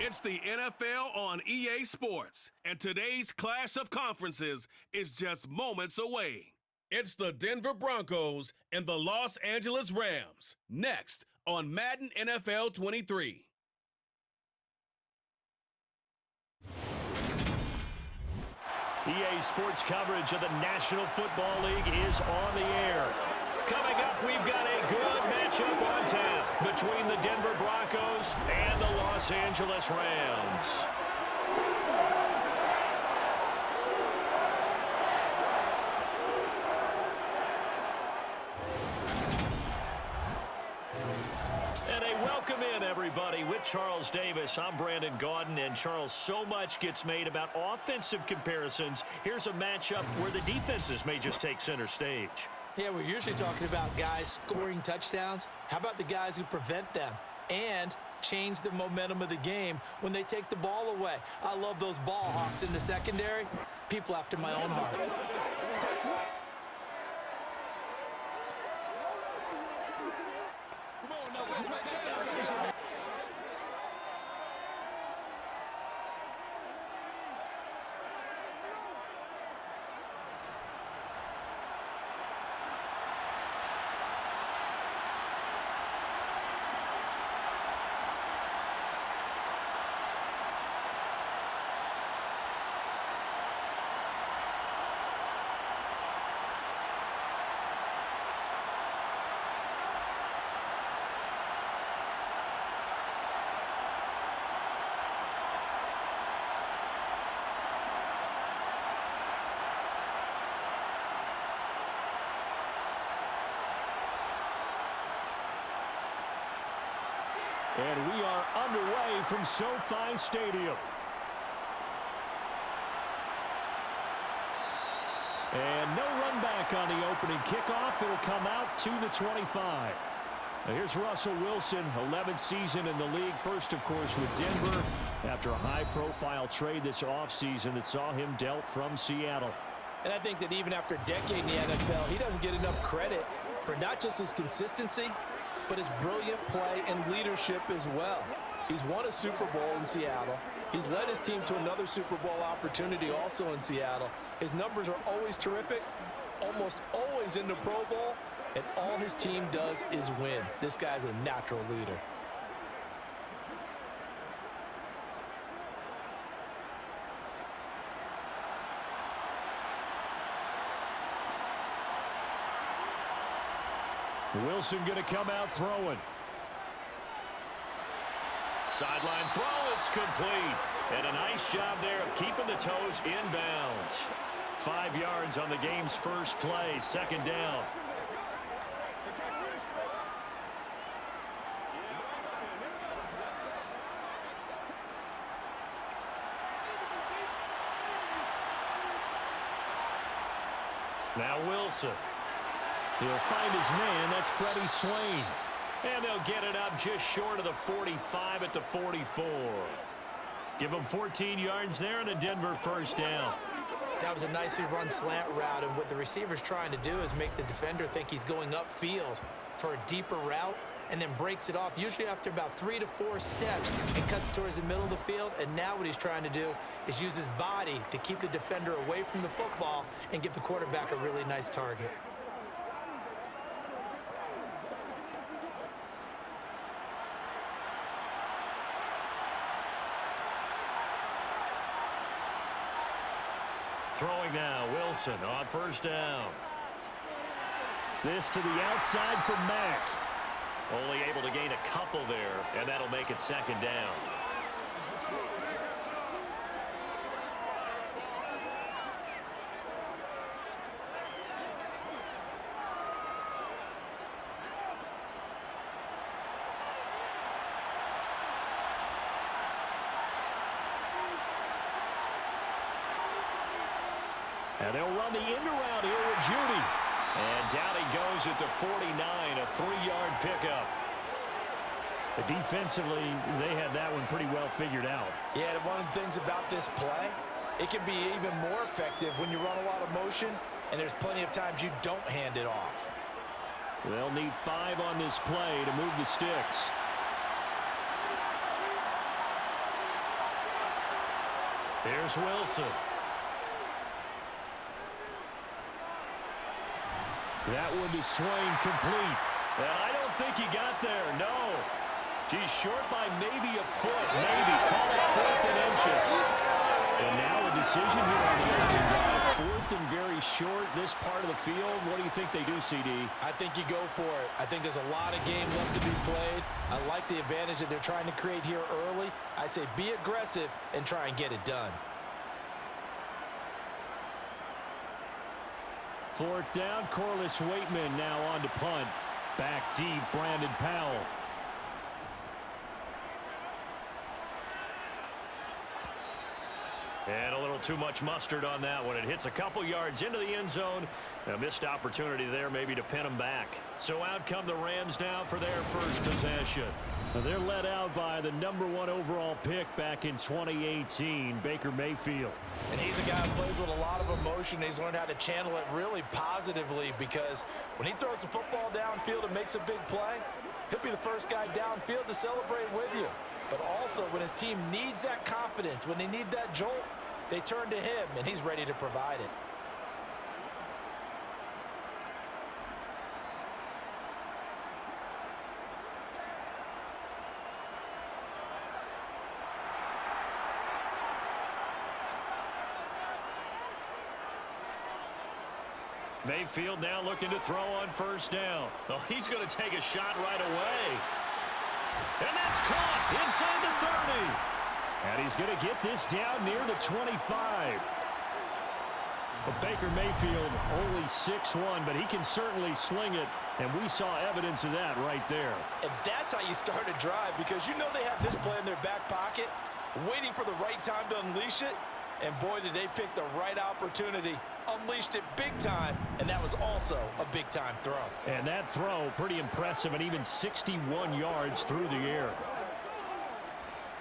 It's the NFL on EA Sports, and today's clash of conferences is just moments away. It's the Denver Broncos and the Los Angeles Rams, next on Madden NFL 23. EA Sports coverage of the National Football League is on the air. Coming up, we've got a good matchup on tap between the Denver Broncos and the Los Angeles Rams. And a welcome in, everybody, with Charles Davis. I'm Brandon Gaudin, and Charles, so much gets made about offensive comparisons. Here's a matchup where the defenses may just take center stage. Yeah, we're usually talking about guys scoring touchdowns. How about the guys who prevent them and change the momentum of the game when they take the ball away? I love those ball hawks in the secondary. People after my own heart. And we are underway from SoFi Stadium. And no run back on the opening kickoff. It'll come out to the 25. Now here's Russell Wilson, 11th season in the league. First, of course, with Denver after a high-profile trade this offseason that saw him dealt from Seattle. And I think that even after a decade in the NFL, he doesn't get enough credit for not just his consistency, but his brilliant play and leadership as well. He's won a Super Bowl in Seattle. He's led his team to another Super Bowl opportunity also in Seattle. His numbers are always terrific, almost always in the Pro Bowl, and all his team does is win. This guy's a natural leader. Wilson going to come out throwing. Sideline throw, it's complete. And a nice job there of keeping the toes inbounds. 5 yards on the game's first play, second down. Now Wilson. He'll find his man. That's Freddie Swain. And they'll get it up just short of the 45 at the 44. Give them 14 yards there and a Denver first down. That was a nicely run slant route, and what the receiver's trying to do is make the defender think he's going upfield for a deeper route and then breaks it off, usually after about 3 to 4 steps, and cuts towards the middle of the field. And now what he's trying to do is use his body to keep the defender away from the football and give the quarterback a really nice target. Throwing now, Wilson on first down. This to the outside for Mack. Only able to gain a couple there, and that'll make it second down. And they'll run the end around here with Judy. And down he goes at the 49, a 3-yard pickup. Defensively, they had that one pretty well figured out. Yeah, one of the things about this play, it can be even more effective when you run a lot of motion, and there's plenty of times you don't hand it off. They'll need 5 on this play to move the sticks. Here's Wilson. That one to Swain complete. And I don't think he got there, no. He's short by maybe a foot, maybe. Call it 4th and inches. And now a decision here on the opening drive. 4th and very short, this part of the field. What do you think they do, CD? I think you go for it. I think there's a lot of game left to be played. I like the advantage that they're trying to create here early. I say be aggressive and try and get it done. 4th down, Corliss Waitman now on to punt. Back deep, Brandon Powell. And a little too much mustard on that one. It hits a couple yards into the end zone. A missed opportunity there maybe to pin them back. So out come the Rams now for their first possession. Now they're led out by the #1 overall pick back in 2018, Baker Mayfield. And he's a guy who plays with a lot of emotion. He's learned how to channel it really positively because when he throws the football downfield and makes a big play, he'll be the first guy downfield to celebrate with you. But also, when his team needs that confidence, when they need that jolt, they turn to him, and he's ready to provide it. Mayfield now looking to throw on 1st down. Oh, he's going to take a shot right away. And that's caught inside the 30. And he's going to get this down near the 25. But Baker Mayfield only 6'1", but he can certainly sling it. And we saw evidence of that right there. And that's how you start a drive because you know they have this play in their back pocket, waiting for the right time to unleash it. And boy, did they pick the right opportunity. Unleashed it big time, and that was also a big-time throw. And that throw, pretty impressive, and even 61 yards through the air.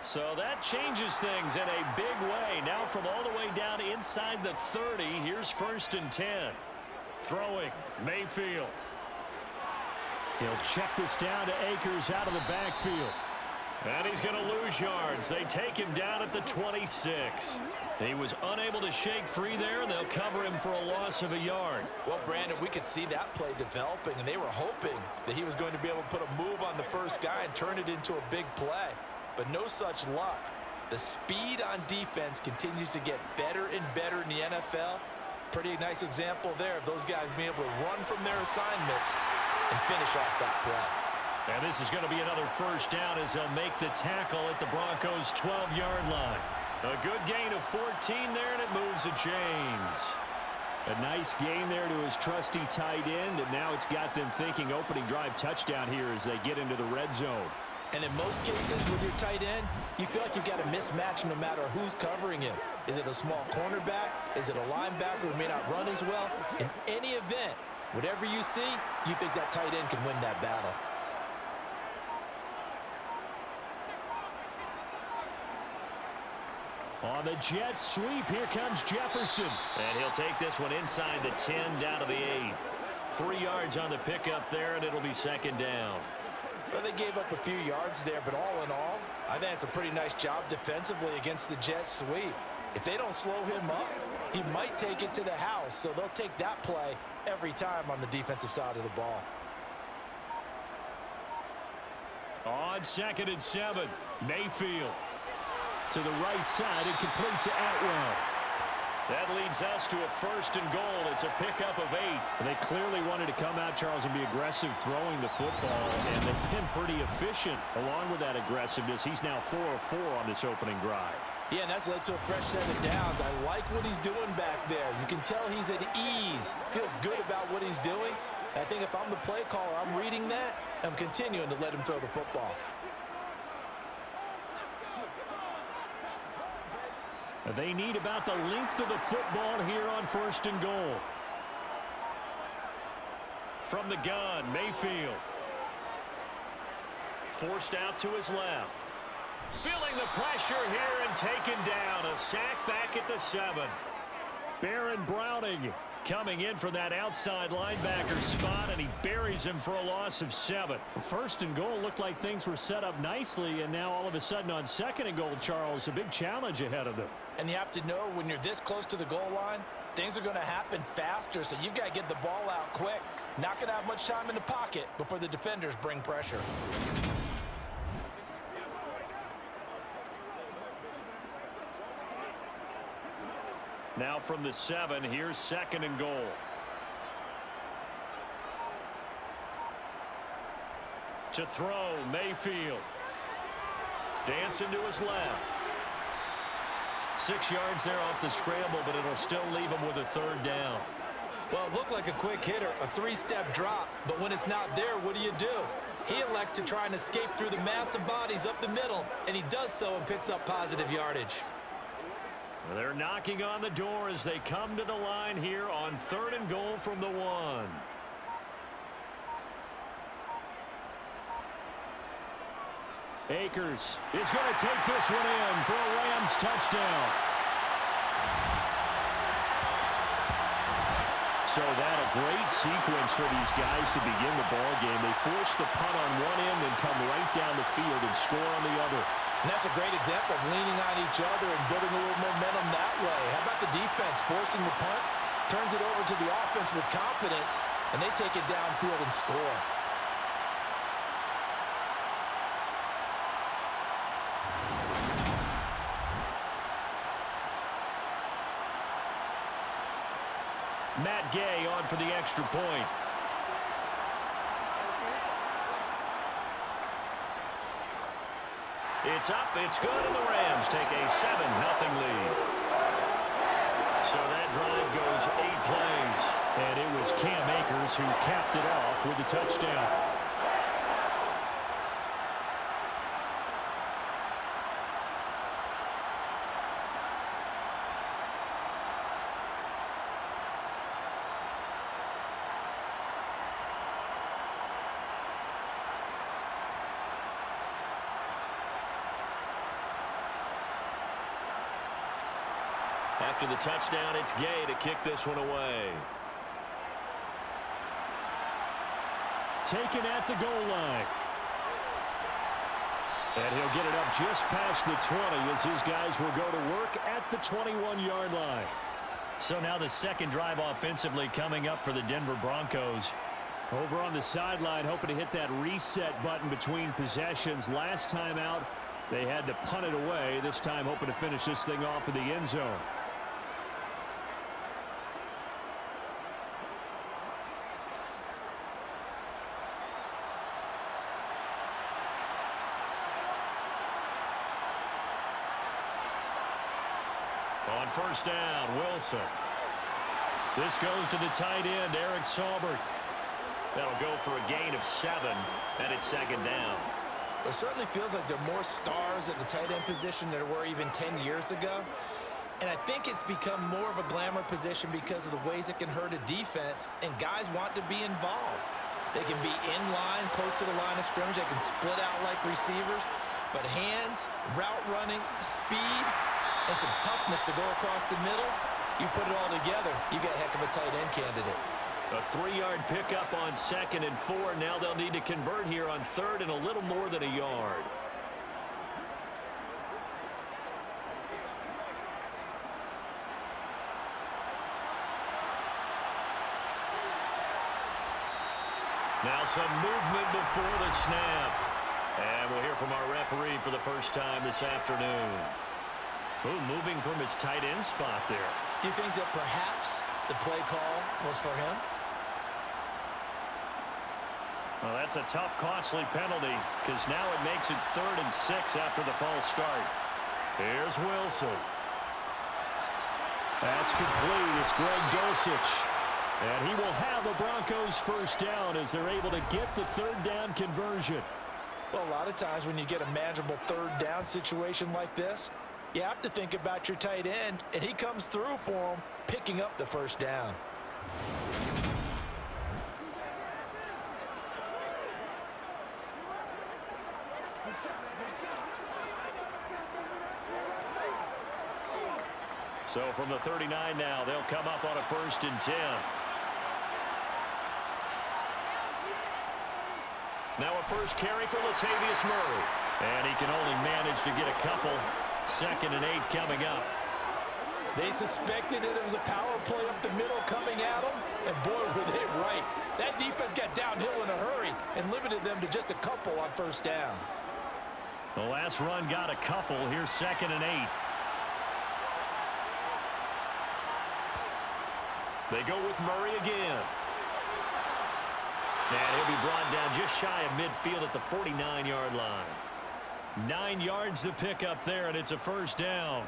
So that changes things in a big way. Now from all the way down inside the 30, here's 1st and 10. Throwing, Mayfield. He'll check this down to Akers out of the backfield. And he's going to lose yards. They take him down at the 26. He was unable to shake free there, and they'll cover him for a loss of a yard. Well, Brandon, we could see that play developing, and they were hoping that he was going to be able to put a move on the first guy and turn it into a big play. But no such luck. The speed on defense continues to get better and better in the NFL. Pretty nice example there of those guys being able to run from their assignments and finish off that play. And this is going to be another 1st down as they'll make the tackle at the Broncos' 12-yard line. A good gain of 14 there, and it moves the chains. A nice gain there to his trusty tight end, and now it's got them thinking opening drive touchdown here as they get into the red zone. And in most cases with your tight end, you feel like you've got a mismatch no matter who's covering him. Is it a small cornerback? Is it a linebacker who may not run as well? In any event, whatever you see, you think that tight end can win that battle. On the jet sweep, here comes Jefferson. And he'll take this one inside the 10 down to the 8. 3 yards on the pickup there, and it'll be 2nd down. Well, they gave up a few yards there, but all in all, I think it's a pretty nice job defensively against the jet sweep. If they don't slow him up, he might take it to the house, so they'll take that play every time on the defensive side of the ball. On 2nd and 7, Mayfield. To the right side and complete to Atwell. That leads us to a 1st and goal. It's a pickup of 8. They clearly wanted to come out, Charles, and be aggressive throwing the football, and they've been pretty efficient along with that aggressiveness. He's now 4 of 4 on this opening drive. Yeah, and that's led to a fresh set of downs. I like what he's doing back there. You can tell he's at ease. Feels good about what he's doing. I think if I'm the play caller, I'm reading that. I'm continuing to let him throw the football. They need about the length of the football here on 1st and goal. From the gun, Mayfield. Forced out to his left. Feeling the pressure here and taken down. A sack back at the 7. Baron Browning Coming in for that outside linebacker spot, and he buries him for a loss of 7. First and goal looked like things were set up nicely, and now all of a sudden on second and goal, Charles, a big challenge ahead of them. And you have to know when you're this close to the goal line, things are going to happen faster, so you've got to get the ball out quick. Not going to have much time in the pocket before the defenders bring pressure. Now from the 7, here's second and goal. To throw, Mayfield. Dancing to his left. 6 yards there off the scramble, but it'll still leave him with a third down. Well, it looked like a quick hitter, a 3-step drop, but when it's not there, what do? He elects to try and escape through the massive bodies up the middle, and he does so and picks up positive yardage. They're knocking on the door as they come to the line here on third and goal from the 1. Akers is going to take this one in for a Rams touchdown. So that a great sequence for these guys to begin the ball game. They force the punt on one end and come right down the field and score on the other. And that's a great example of leaning on each other and building a little momentum that way. How about the defense forcing the punt, turns it over to the offense with confidence, and they take it downfield and score. Matt Gay on for the extra point. It's up, it's good, and the Rams take a 7-0 lead. So that drive goes 8 plays. And it was Cam Akers who capped it off with a touchdown. After the touchdown, it's Gay to kick this one away. Taken at the goal line. And he'll get it up just past the 20 as his guys will go to work at the 21-yard line. So now the second drive offensively coming up for the Denver Broncos. Over on the sideline, hoping to hit that reset button between possessions. Last time out, they had to punt it away. This time hoping to finish this thing off in the end zone. On first down, Wilson. This goes to the tight end, Eric Saubert. That'll go for a gain of 7, and it's second down. It certainly feels like there are more stars at the tight end position than there were even 10 years ago. And I think it's become more of a glamour position because of the ways it can hurt a defense, and guys want to be involved. They can be in line, close to the line of scrimmage. They can split out like receivers. But hands, route running, speed, and some toughness to go across the middle, you put it all together, you got a heck of a tight end candidate. A 3-yard pickup on 2nd and 4. Now they'll need to convert here on 3rd and a little more than a yard. Now some movement before the snap. And we'll hear from our referee for the first time this afternoon. Ooh, moving from his tight end spot there. Do you think that perhaps the play call was for him? Well, that's a tough, costly penalty because now it makes it 3rd and 6 after the false start. Here's Wilson. That's complete. It's Greg Dulcich. And he will have a Broncos first down as they're able to get the 3rd down conversion. Well, a lot of times when you get a manageable 3rd down situation like this, you have to think about your tight end, and he comes through for him, picking up the first down. So from the 39 now, they'll come up on a 1st and 10. Now a first carry for Latavius Murray. And he can only manage to get a couple. 2nd and 8 coming up. They suspected it was a power play up the middle coming at them, and boy, were they right. That defense got downhill in a hurry and limited them to just a couple on 1st down. The last run got a couple. Here's 2nd and 8. They go with Murray again. And he'll be brought down just shy of midfield at the 49-yard line. 9 yards to pick up there, and it's a 1st down.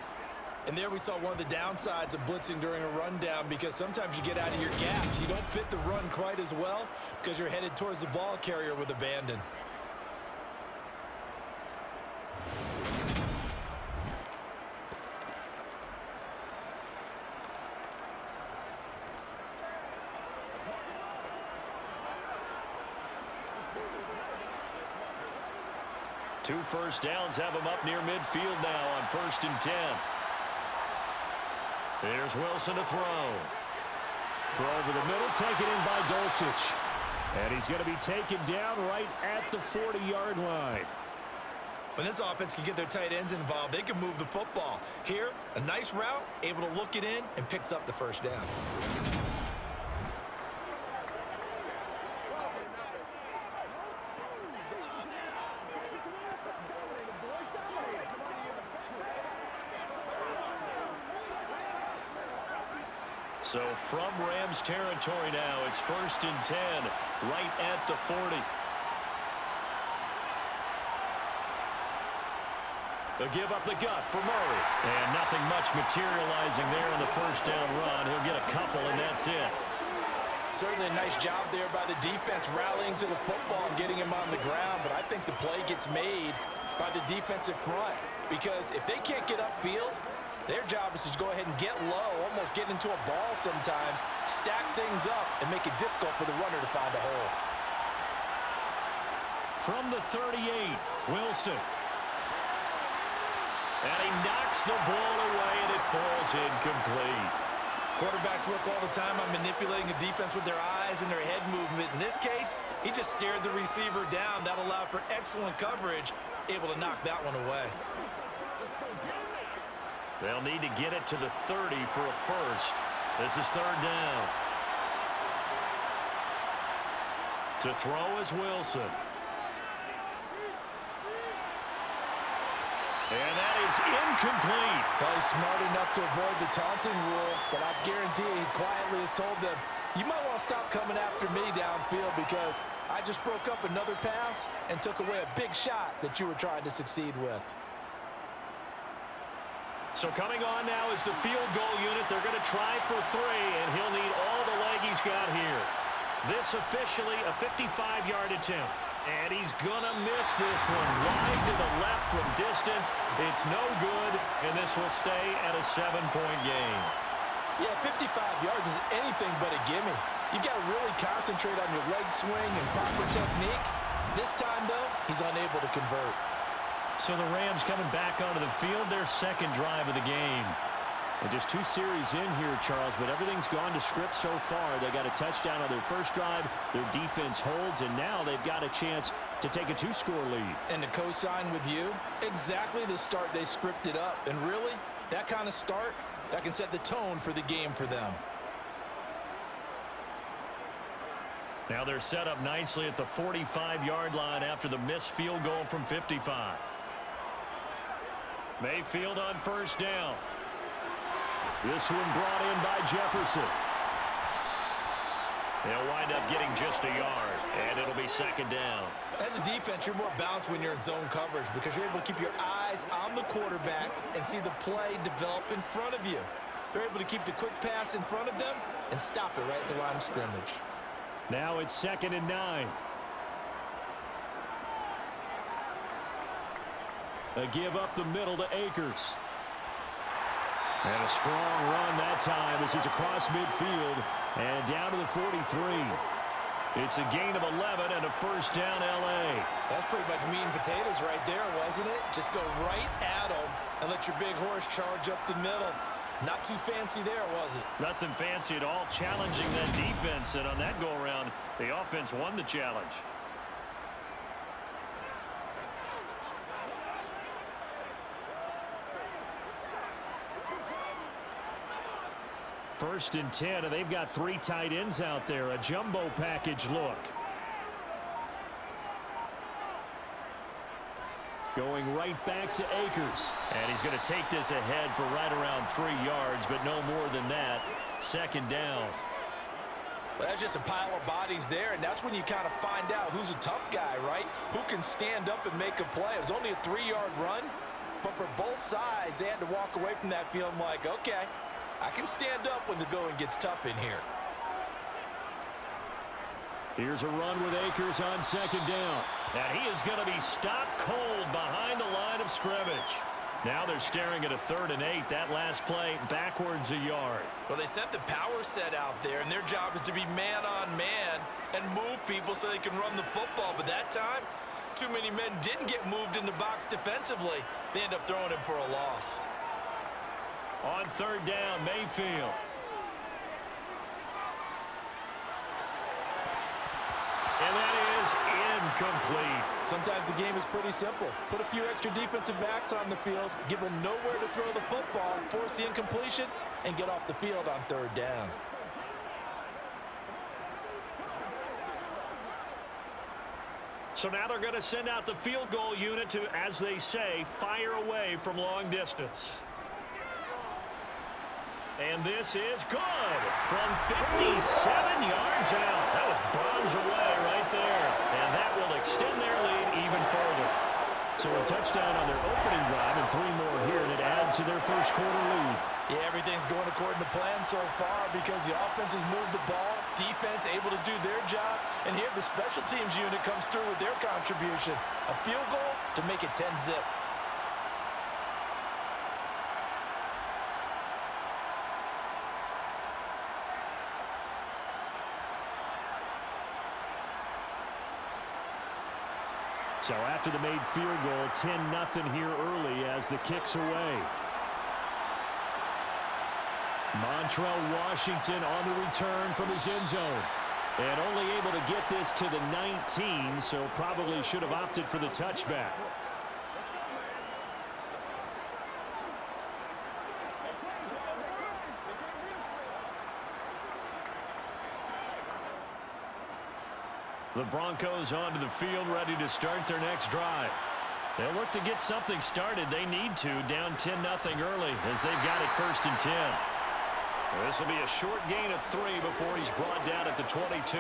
And there we saw one of the downsides of blitzing during a rundown, because sometimes you get out of your gaps. You don't fit the run quite as well because you're headed towards the ball carrier with abandon. Two 1st downs have them up near midfield now on 1st and 10. There's Wilson to throw. Throw over the middle, taken in by Dulcich. And he's going to be taken down right at the 40-yard line. When this offense can get their tight ends involved, they can move the football. Here, a nice route, able to look it in, and picks up the 1st down. So from Rams territory now, it's 1st and 10, right at the 40. They'll give up the gut for Murray. And nothing much materializing there on the 1st down run. He'll get a couple, and that's it. Certainly a nice job there by the defense rallying to the football and getting him on the ground, but I think the play gets made by the defensive front, because if they can't get upfield, their job is to go ahead and get low, almost get into a ball sometimes, stack things up, and make it difficult for the runner to find a hole. From the 38, Wilson. And he knocks the ball away, and it falls incomplete. Quarterbacks work all the time on manipulating a defense with their eyes and their head movement. In this case, he just stared the receiver down. That allowed for excellent coverage, able to knock that one away. They'll need to get it to the 30 for a 1st. This is 3rd down. To throw is Wilson. And that is incomplete. Well, he's smart enough to avoid the taunting rule, but I guarantee he quietly has told them, you might want to stop coming after me downfield, because I just broke up another pass and took away a big shot that you were trying to succeed with. So coming on now is the field goal unit. They're going to try for 3, and he'll need all the leg he's got here. This officially a 55-yard attempt. And he's going to miss this one. Wide to the left from distance. It's no good, and this will stay at a 7-point game. Yeah, 55 yards is anything but a gimme. You've got to really concentrate on your leg swing and proper technique. This time, though, he's unable to convert. So the Rams coming back onto the field, their 2nd drive of the game. And just 2 series in here, Charles, but everything's gone to script so far. They got a touchdown on their 1st drive. Their defense holds, and now they've got a chance to take a 2-score lead. And to co-sign with you, exactly the start they scripted up. And really, that kind of start, that can set the tone for the game for them. Now they're set up nicely at the 45-yard line after the missed field goal from 55. Mayfield on 1st down. This one brought in by Jefferson. They'll wind up getting just a yard, and it'll be 2nd down. As a defense, you're more balanced when you're in zone coverage, because you're able to keep your eyes on the quarterback and see the play develop in front of you. They're able to keep the quick pass in front of them and stop it right at the line of scrimmage. Now it's 2nd and 9. A give up the middle to Akers. And a strong run that time as he's across midfield and down to the 43. It's a gain of 11 and a 1st down, L.A. That's pretty much meat and potatoes right there, wasn't it? Just go right at them and let your big horse charge up the middle. Not too fancy there, was it? Nothing fancy at all, challenging that defense, and on that go-around, the offense won the challenge. First and 10, and they've got 3 tight ends out there. A jumbo package look. Going right back to Akers. And he's going to take this ahead for right around 3 yards, but no more than that. Second down. Well, that's just a pile of bodies there, and that's when you kind of find out who's a tough guy, right? Who can stand up and make a play. It was only a 3-yard run, but for both sides, they had to walk away from that feeling like, okay, I can stand up when the going gets tough in here. Here's a run with Akers on second down. And he is going to be stopped cold behind the line of scrimmage. Now they're staring at a 3rd and 8. That last play backwards a yard. Well, they sent the power set out there, and their job is to be man-on-man and move people so they can run the football. But that time, too many men didn't get moved in the box defensively. They end up throwing him for a loss. On 3rd down, Mayfield. And that is incomplete. Sometimes the game is pretty simple. Put a few extra defensive backs on the field, give them nowhere to throw the football, force the incompletion, and get off the field on 3rd down. So now they're going to send out the field goal unit to, as they say, fire away from long distance. And this is good from 57 yards out. That was bombs away right there. And that will extend their lead even further. So a touchdown on their opening drive and 3 more here, and it adds to their first quarter lead. Yeah, everything's going according to plan so far because the offense has moved the ball, defense able to do their job, and here the special teams unit comes through with their contribution. A field goal to make it 10-zip. So after the made field goal, 10-0 here early as the kick's away. Montrell Washington on the return from his end zone. And only able to get this to the 19, so probably should have opted for the touchback. The Broncos onto the field, ready to start their next drive. They'll look to get something started. They need to, down 10-0 early as they've got it 1st and 10. This will be a short gain of 3 before he's brought down at the 22.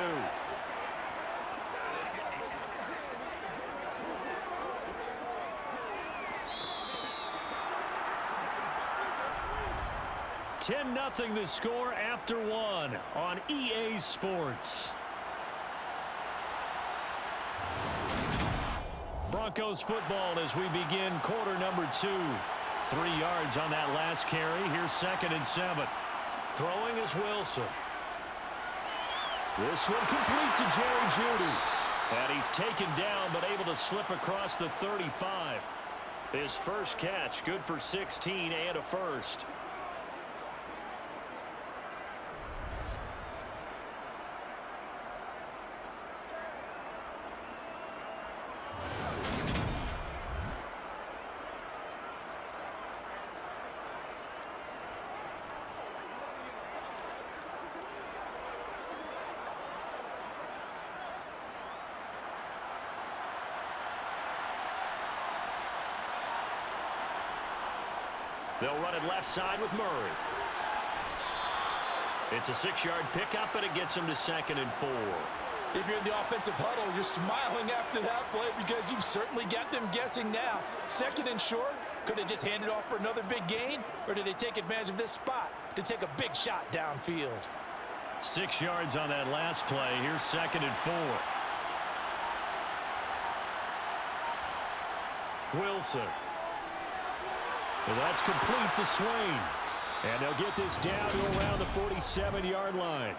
$10-0 the score after 1 on EA Sports. Broncos football as we begin quarter number 2. 3 yards on that last carry. Here's 2nd and 7. Throwing is Wilson. This one complete to Jerry Jeudy. And he's taken down but able to slip across the 35. His first catch, good for 16 and a first. They'll run it left side with Murray. It's a 6-yard pickup, but it gets him to 2nd and 4. If you're in the offensive huddle, you're smiling after that play because you've certainly got them guessing now. 2nd and short, could they just hand it off for another big gain? Or do they take advantage of this spot to take a big shot downfield? 6 yards on that last play. Here's 2nd and 4. Wilson. And that's complete to Swain. And they'll get this down to around the 47-yard line.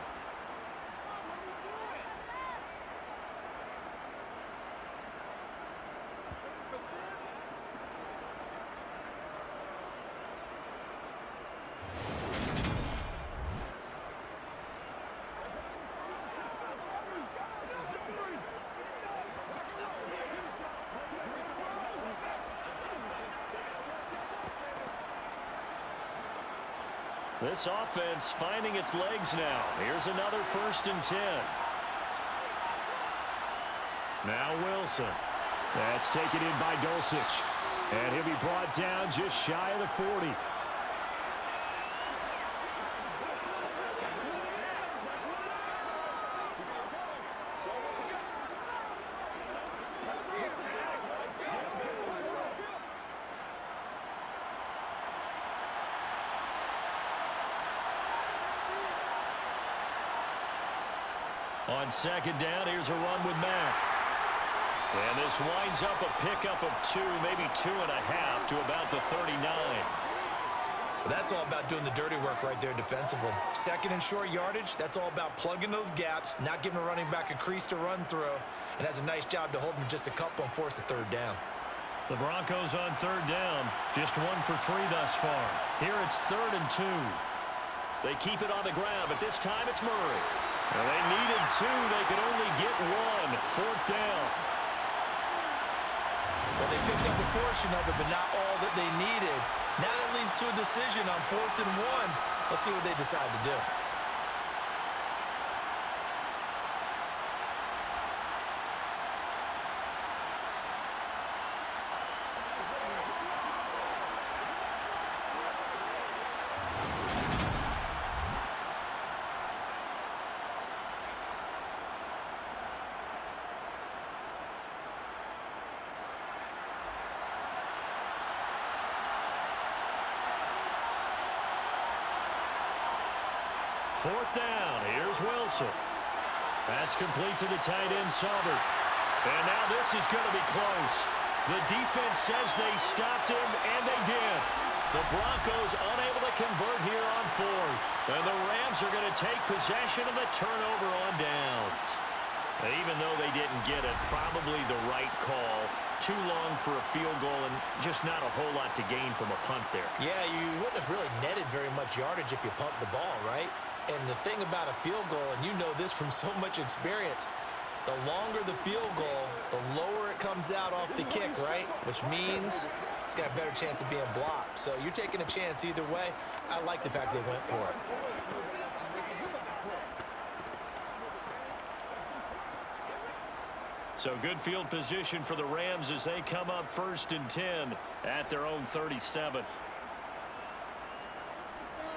This offense finding its legs now. Here's another 1st and 10. Now Wilson. That's taken in by Dulcich. And he'll be brought down just shy of the 40. On 2nd down, here's a run with Mack. And this winds up a pickup of 2, maybe 2.5 to about the 39. That's all about doing the dirty work right there defensively. 2nd and short yardage, that's all about plugging those gaps, not giving a running back a crease to run through, and has a nice job to hold him just a couple and force a 3rd down. The Broncos on 3rd down, just 1 for 3 thus far. Here it's 3rd and 2. They keep it on the ground, but this time it's Murray. And they needed 2. They could only get 1. 4th down. Well, they picked up a portion of it, but not all that they needed. Now that leads to a decision on 4th and 1. Let's see what they decide to do. Fourth down. Here's Wilson. That's complete to the tight end, Saubert. And now this is going to be close. The defense says they stopped him, and they did. The Broncos unable to convert here on 4th. And the Rams are going to take possession of the turnover on downs. Even though they didn't get it, probably the right call. Too long for a field goal and just not a whole lot to gain from a punt there. Yeah, you wouldn't have really netted very much yardage if you pumped the ball, right? And the thing about a field goal, and you know this from so much experience, the longer the field goal, the lower it comes out off the kick, right? Which means it's got a better chance of being blocked. So you're taking a chance either way. I like the fact they went for it. So good field position for the Rams as they come up 1st and 10 at their own 37.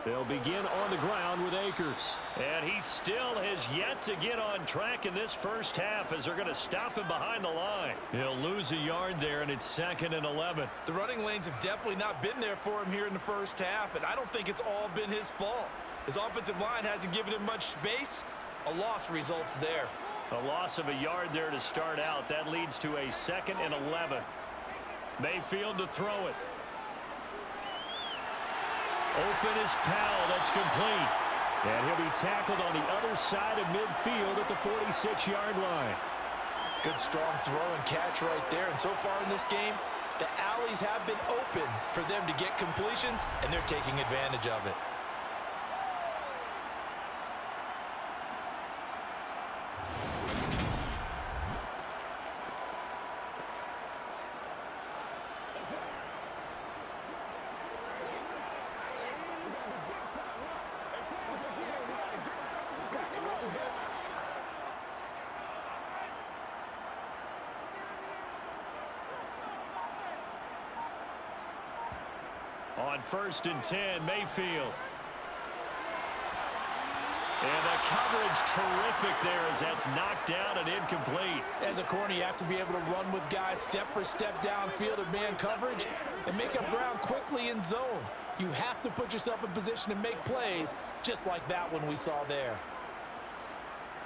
They'll begin on the ground with Akers. And he still has yet to get on track in this first half as they're going to stop him behind the line. He'll lose a yard there, and it's 2nd and 11. The running lanes have definitely not been there for him here in the first half, and I don't think it's all been his fault. His offensive line hasn't given him much space. A loss results there. A loss of a yard there to start out. That leads to a 2nd and 11. Mayfield to throw it. Open is Powell. That's complete. And he'll be tackled on the other side of midfield at the 46-yard line. Good strong throw and catch right there. And so far in this game, the alleys have been open for them to get completions, and they're taking advantage of it. On 1st and 10, Mayfield. And the coverage terrific there as that's knocked down and incomplete. As a corner, you have to be able to run with guys step for step downfield or man coverage and make up ground quickly in zone. You have to put yourself in position to make plays, just like that one we saw there.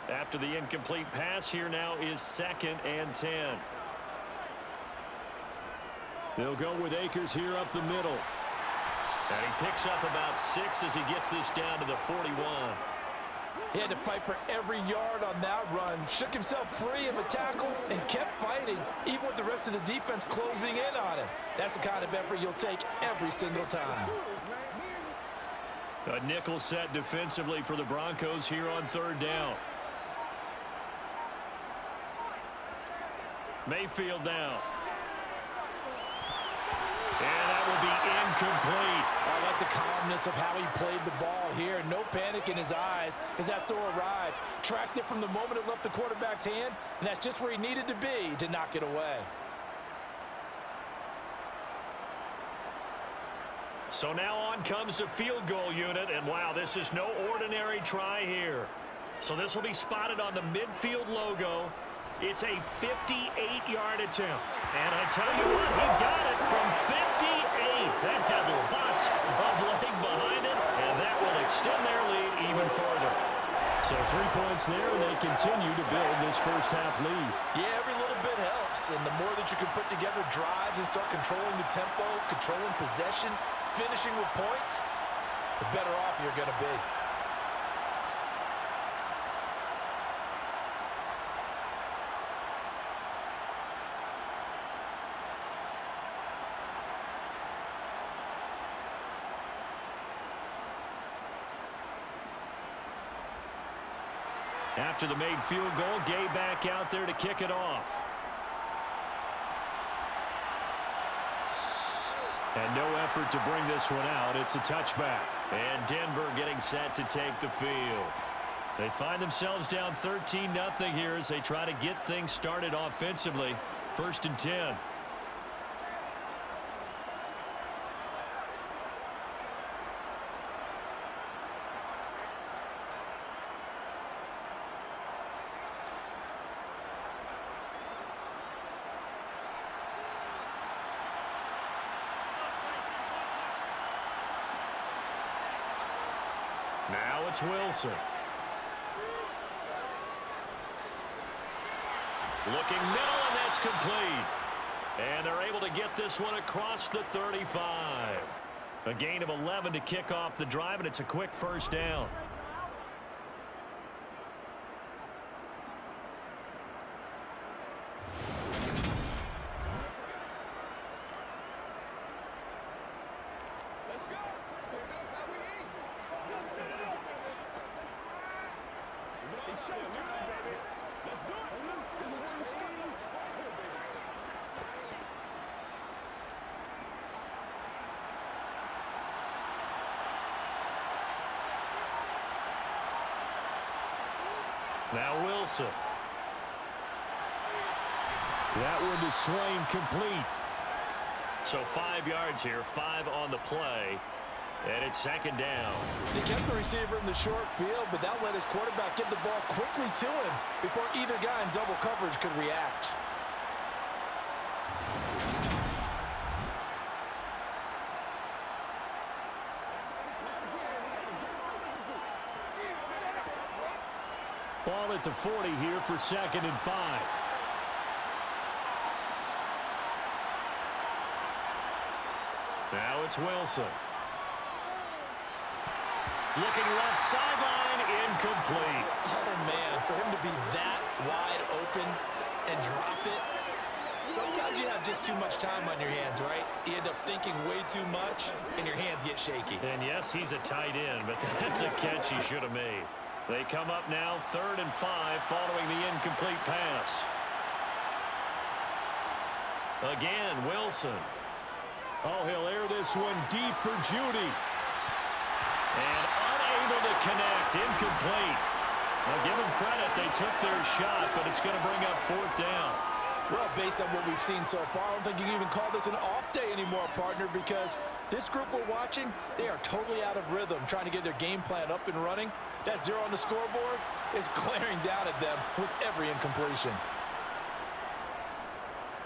After the incomplete pass, here now is 2nd and 10. They'll go with Akers here up the middle. And he picks up about 6 as he gets this down to the 41. He had to fight for every yard on that run. Shook himself free of a tackle and kept fighting, even with the rest of the defense closing in on him. That's the kind of effort you'll take every single time. A nickel set defensively for the Broncos here on 3rd down. Mayfield now. And that will be incomplete. I like the calmness of how he played the ball here. No panic in his eyes as that throw arrived. Tracked it from the moment it left the quarterback's hand, and that's just where he needed to be to knock it away. So now on comes the field goal unit, and wow, this is no ordinary try here. So this will be spotted on the midfield logo. It's a 58-yard attempt. And I tell you what, he got it from 58. That had lots of leg behind it, and that will extend their lead even further. So 3 points there, and they continue to build this first-half lead. Yeah, every little bit helps, and the more that you can put together drives and start controlling the tempo, controlling possession, finishing with points, the better off you're going to be. After the made field goal, Gay back out there to kick it off. And no effort to bring this one out. It's a touchback. And Denver getting set to take the field. They find themselves down 13-0 here as they try to get things started offensively. 1st and 10. Now it's Wilson. Looking middle, and that's complete. And they're able to get this one across the 35. A gain of 11 to kick off the drive, and it's a quick first down. Now Wilson. That one to Swain, complete. So 5 yards here, 5 on the play. And it's 2nd down. They kept the receiver in the short field, but that let his quarterback get the ball quickly to him before either guy in double coverage could react. Ball at the 40 here for 2nd and 5. Now it's Wilson. Looking left sideline, incomplete. Oh, man, for him to be that wide open and drop it. Sometimes you have just too much time on your hands, right? You end up thinking way too much, and your hands get shaky. And yes, he's a tight end, but that's a catch he should have made. They come up now 3rd and 5 following the incomplete pass. Again, Wilson. Oh, he'll air this one deep for Judy. And unable to connect, incomplete. Now give them credit, they took their shot, but it's going to bring up 4th down. Well, based on what we've seen so far, I don't think you can even call this an off day anymore, partner, because this group we're watching, they are totally out of rhythm, trying to get their game plan up and running. That 0 on the scoreboard is glaring down at them with every incompletion.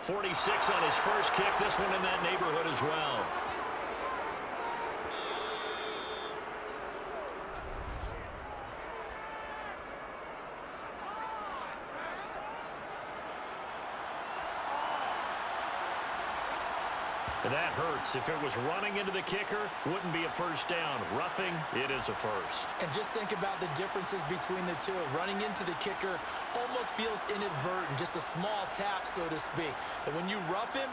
46 on his first kick, this one in that neighborhood as well. And that hurts. If it was running into the kicker, wouldn't be a first down. Roughing, it is a first. And just think about the differences between the two. Running into the kicker almost feels inadvertent, just a small tap, so to speak. But when you rough him,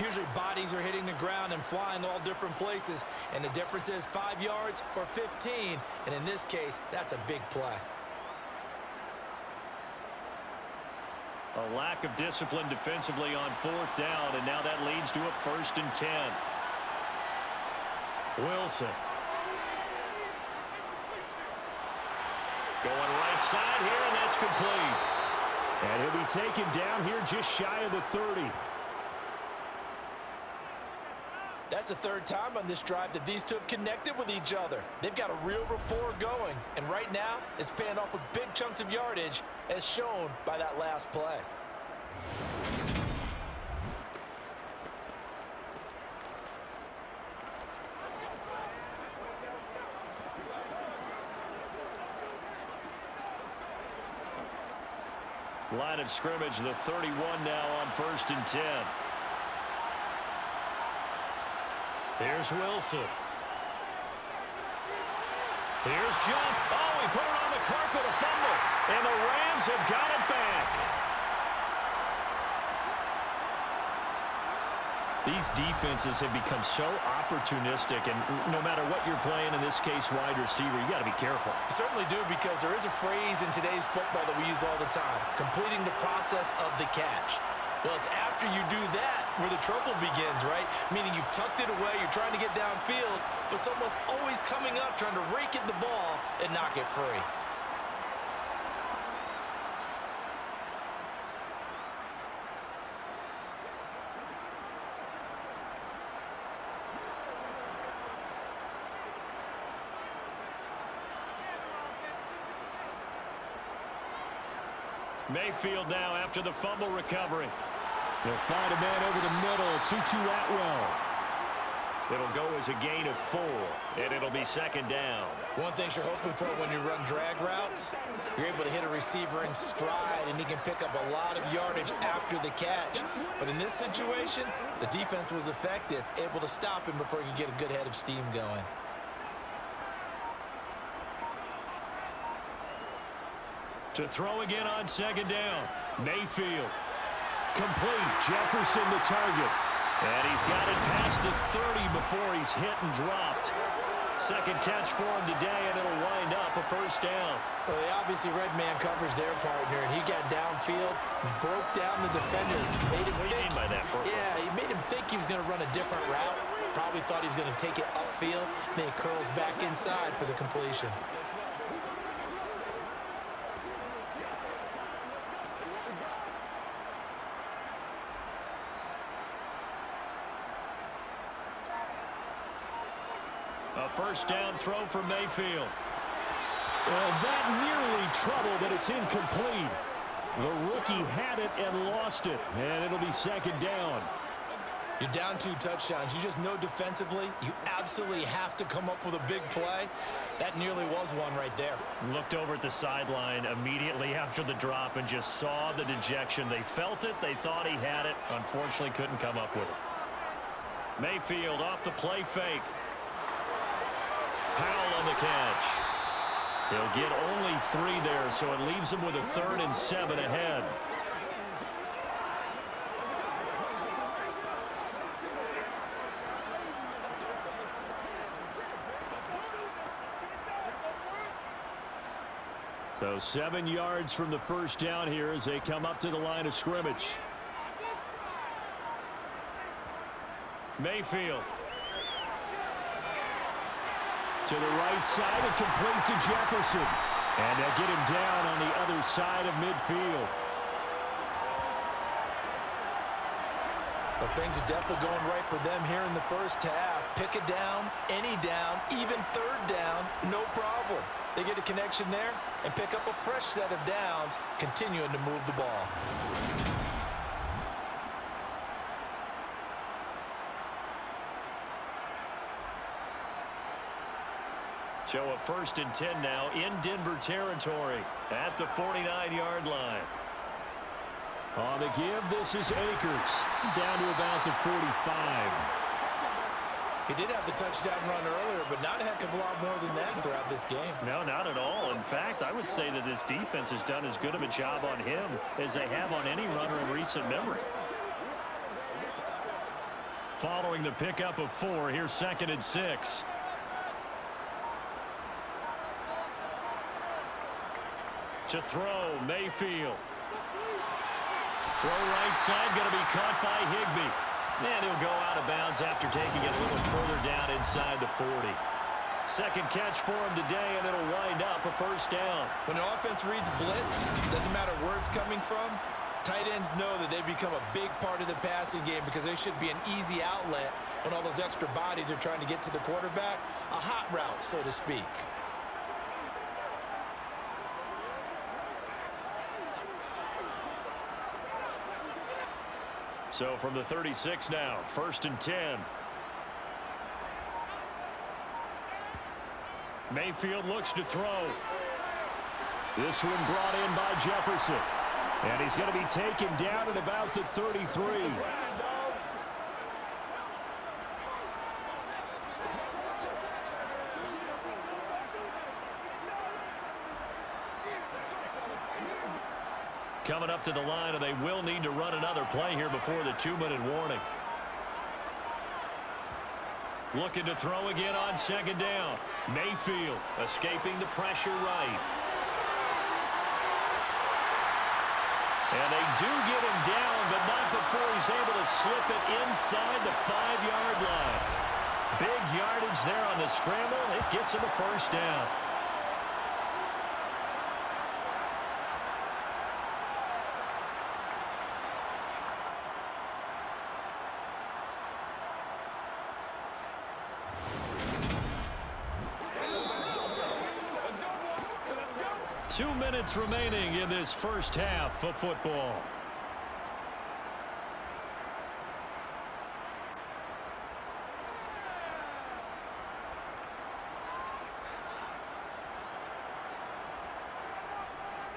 usually bodies are hitting the ground and flying all different places. And the difference is 5 yards or 15. And in this case, that's a big play. A lack of discipline defensively on 4th down, and now that leads to a 1st and 10. Wilson Going right side here, and that's complete. And he'll be taken down here just shy of the 30. That's the third time on this drive that these two have connected with each other. They've got a real rapport going, and right now it's paying off with big chunks of yardage as shown by that last play. Line of scrimmage, the 31 now on 1st and 10. Here's Wilson. Here's jump. Oh, he put it on the carpet, a fumble. And the Rams have got it back. These defenses have become so opportunistic, and no matter what you're playing, in this case wide receiver, you got to be careful. You certainly do, because there is a phrase in today's football that we use all the time: completing the process of the catch. Well, it's after you do that where the trouble begins, right? Meaning you've tucked it away, you're trying to get downfield, but someone's always coming up trying to rake at the ball and knock it free. Mayfield now after the fumble recovery. They'll find a man over the middle, Tutu Atwell. It'll go as a gain of 4, and it'll be 2nd down. One thing you're hoping for when you run drag routes, you're able to hit a receiver in stride, and he can pick up a lot of yardage after the catch. But in this situation, the defense was effective, able to stop him before he could get a good head of steam going. To throw again on 2nd down. Mayfield. Complete. Jefferson the target. And he's got it past the 30 before he's hit and dropped. 2nd catch for him today, and it'll wind up a 1st down. Well, they obviously red man covers their partner, and he got downfield, broke down the defender. Made him what do you mean by that, Brooke? Yeah, he made him think he was going to run a different route. Probably thought he was going to take it upfield. Then he curls back inside for the completion. A 1st down throw for Mayfield. That nearly trouble, but it's incomplete. The rookie had it and lost it, and it'll be 2nd down. You're down 2 touchdowns. You just know defensively you absolutely have to come up with a big play. That nearly was one right there. Looked over at the sideline immediately after the drop and just saw the dejection. They felt it. They thought he had it. Unfortunately, couldn't come up with it. Mayfield off the play fake. Powell on the catch. He'll get only 3 there, so it leaves him with a 3rd and 7 ahead. So 7 yards from the 1st down here as they come up to the line of scrimmage. Mayfield. To the right side and complete to Jefferson. And they'll get him down on the other side of midfield. Well, things are definitely going right for them here in the 1st half. Pick a down, any down, even 3rd down, no problem. They get a connection there and pick up a fresh set of downs, continuing to move the ball. So a 1st and 10 now in Denver territory at the 49-yard line. On the give, this is Akers down to about the 45. He did have the touchdown run earlier, but not a heck of a lot more than that throughout this game. No, not at all. In fact, I would say that this defense has done as good of a job on him as they have on any runner in recent memory. Following the pickup of 4, here's 2nd and 6. To throw, Mayfield. Throw right side, going to be caught by Higbee. And he'll go out of bounds after taking it a little further down inside the 40. Second catch for him today, and it'll wind up a first down. When an offense reads blitz, doesn't matter where it's coming from, tight ends know that they become a big part of the passing game because they should be an easy outlet when all those extra bodies are trying to get to the quarterback. A hot route, so to speak. So from the 36 now, 1st and 10. Mayfield looks to throw. This one brought in by Jefferson. And he's going to be taken down at about the 33. Coming up to the line, and they will need to run another play here before the 2-minute warning. Looking to throw again on 2nd down. Mayfield escaping the pressure right. And they do get him down, but not before he's able to slip it inside the 5-yard line. Big yardage there on the scramble. It gets him a first down. Two minutes remaining in this first half of football.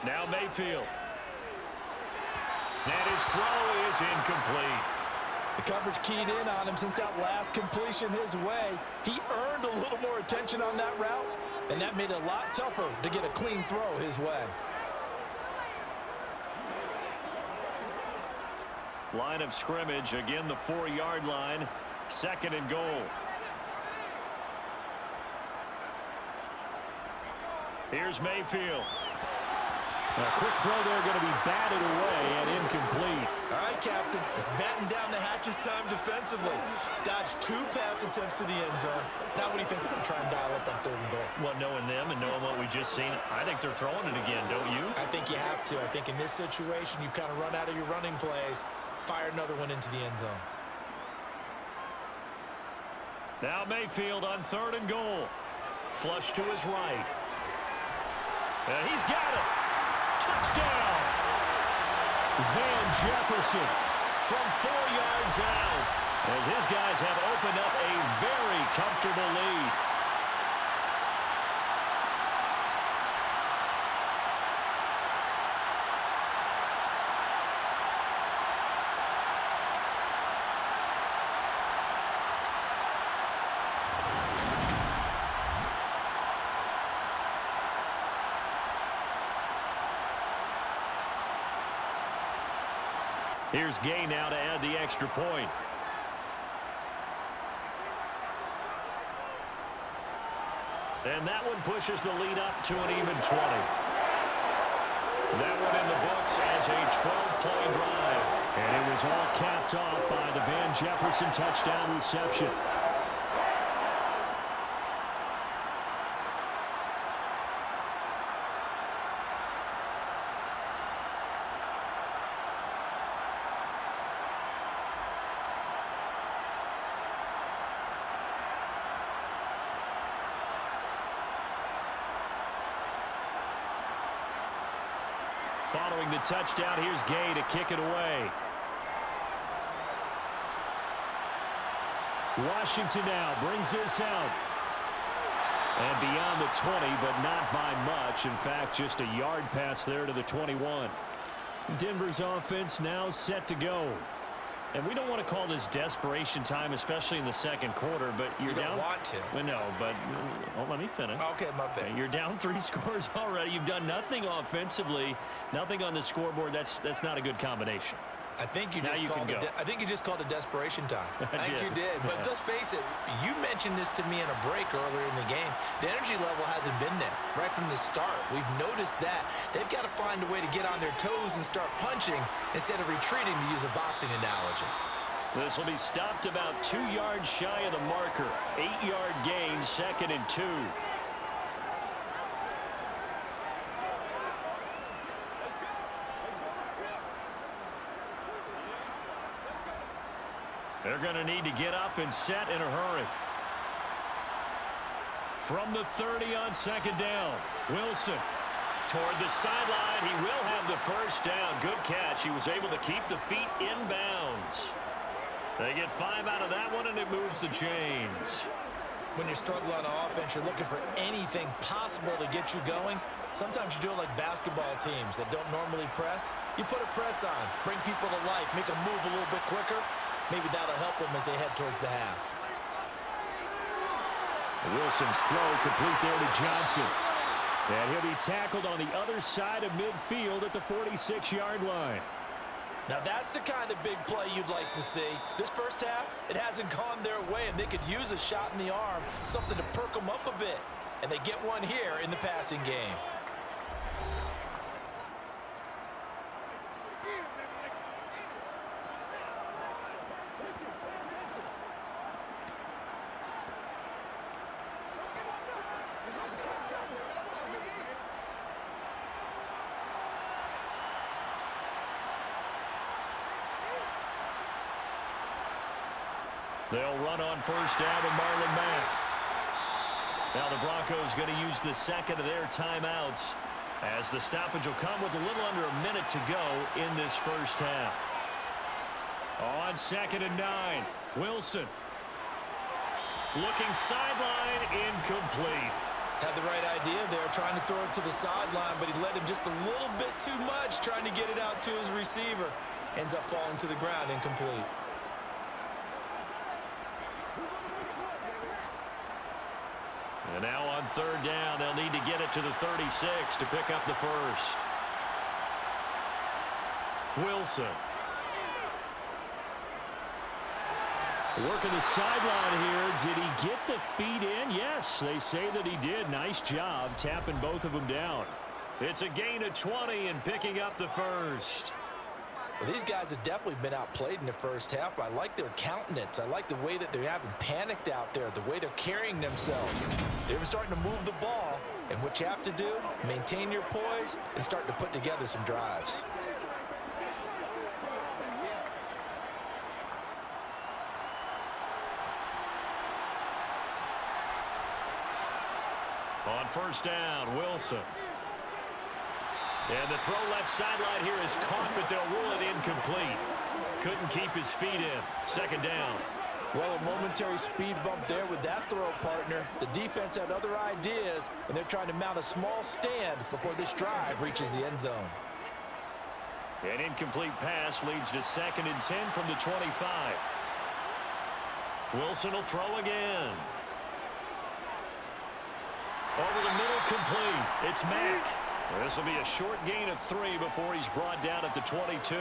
Now Mayfield. And his throw is incomplete. The coverage keyed in on him since that last completion his way. He earned a little more attention on that route, and that made it a lot tougher to get a clean throw his way. Line of scrimmage, again the 4-yard line, 2nd and goal. Here's Mayfield. A quick throw there going to be batted away and incomplete. All right, Captain. It's batting down the hatches time defensively. Dodged 2 pass attempts to the end zone. Now what do you think they're going to try and dial up on 3rd and goal? Well, knowing them and knowing what we just seen, I think they're throwing it again, don't you? I think you have to. I think in this situation, you've kind of run out of your running plays. Fire another one into the end zone. Now Mayfield on 3rd and goal. Flush to his right. And he's got it. Touchdown! Van Jefferson from 4 yards out as his guys have opened up a very comfortable lead. Here's Gay now to add the extra point. And that one pushes the lead up to an even 20. That one in the books as a 12-play drive. And it was all capped off by the Van Jefferson touchdown reception. Following the touchdown, here's Gay to kick it away. Washington now brings this out. And beyond the 20, but not by much. In fact, just a yard pass there to the 21. Denver's offense now set to go. And we don't want to call this desperation time, especially in the 2nd quarter, but you're down. You don't want to. Well, no, but let me finish. Okay, my bad. You're down 3 scores already. You've done nothing offensively, nothing on the scoreboard. That's not a good combination. I think you just called it desperation time. I think you did. But let's face it, you mentioned this to me in a break earlier in the game. The energy level hasn't been there right from the start. We've noticed that. They've got to find a way to get on their toes and start punching instead of retreating, to use a boxing analogy. This will be stopped about 2 yards shy of the marker. 8-yard gain, 2nd and 2. They're going to need to get up and set in a hurry. From the 30 on 2nd down, Wilson toward the sideline. He will have the first down. Good catch. He was able to keep the feet in bounds. They get 5 out of that one, and it moves the chains. When you're struggling on offense, you're looking for anything possible to get you going. Sometimes you do it like basketball teams that don't normally press. You put a press on, bring people to life, make them move a little bit quicker. Maybe that'll help them as they head towards the half. Wilson's throw complete there to Johnson. And he'll be tackled on the other side of midfield at the 46-yard line. Now that's the kind of big play you'd like to see. This first half, it hasn't gone their way, and they could use a shot in the arm, something to perk them up a bit. And they get one here in the passing game. They'll run on first down with Marlon Mack. Now the Broncos going to use the second of their timeouts as the stoppage will come with a little under a minute to go in this first half. On 2nd and 9, Wilson. Looking sideline, incomplete. Had the right idea there, trying to throw it to the sideline, but he led him just a little bit too much, trying to get it out to his receiver. Ends up falling to the ground, incomplete. And now on 3rd down, they'll need to get it to the 36 to pick up the first. Wilson. Working the sideline here. Did he get the feet in? Yes, they say that he did. Nice job tapping both of them down. It's a gain of 20 and picking up the first. Well, these guys have definitely been outplayed in the first half. I like their countenance. I like the way that they haven't panicked out there, the way they're carrying themselves. They're starting to move the ball, and what you have to do, maintain your poise and start to put together some drives. On first down, Wilson. And the throw left sideline here is caught, but they'll rule it incomplete. Couldn't keep his feet in. 2nd down. Well, a momentary speed bump there with that throw, partner. The defense had other ideas, and they're trying to mount a small stand before this drive reaches the end zone. An incomplete pass leads to 2nd and 10 from the 25. Wilson will throw again. Over the middle, complete. It's Mack. This will be a short gain of 3 before he's brought down at the 22.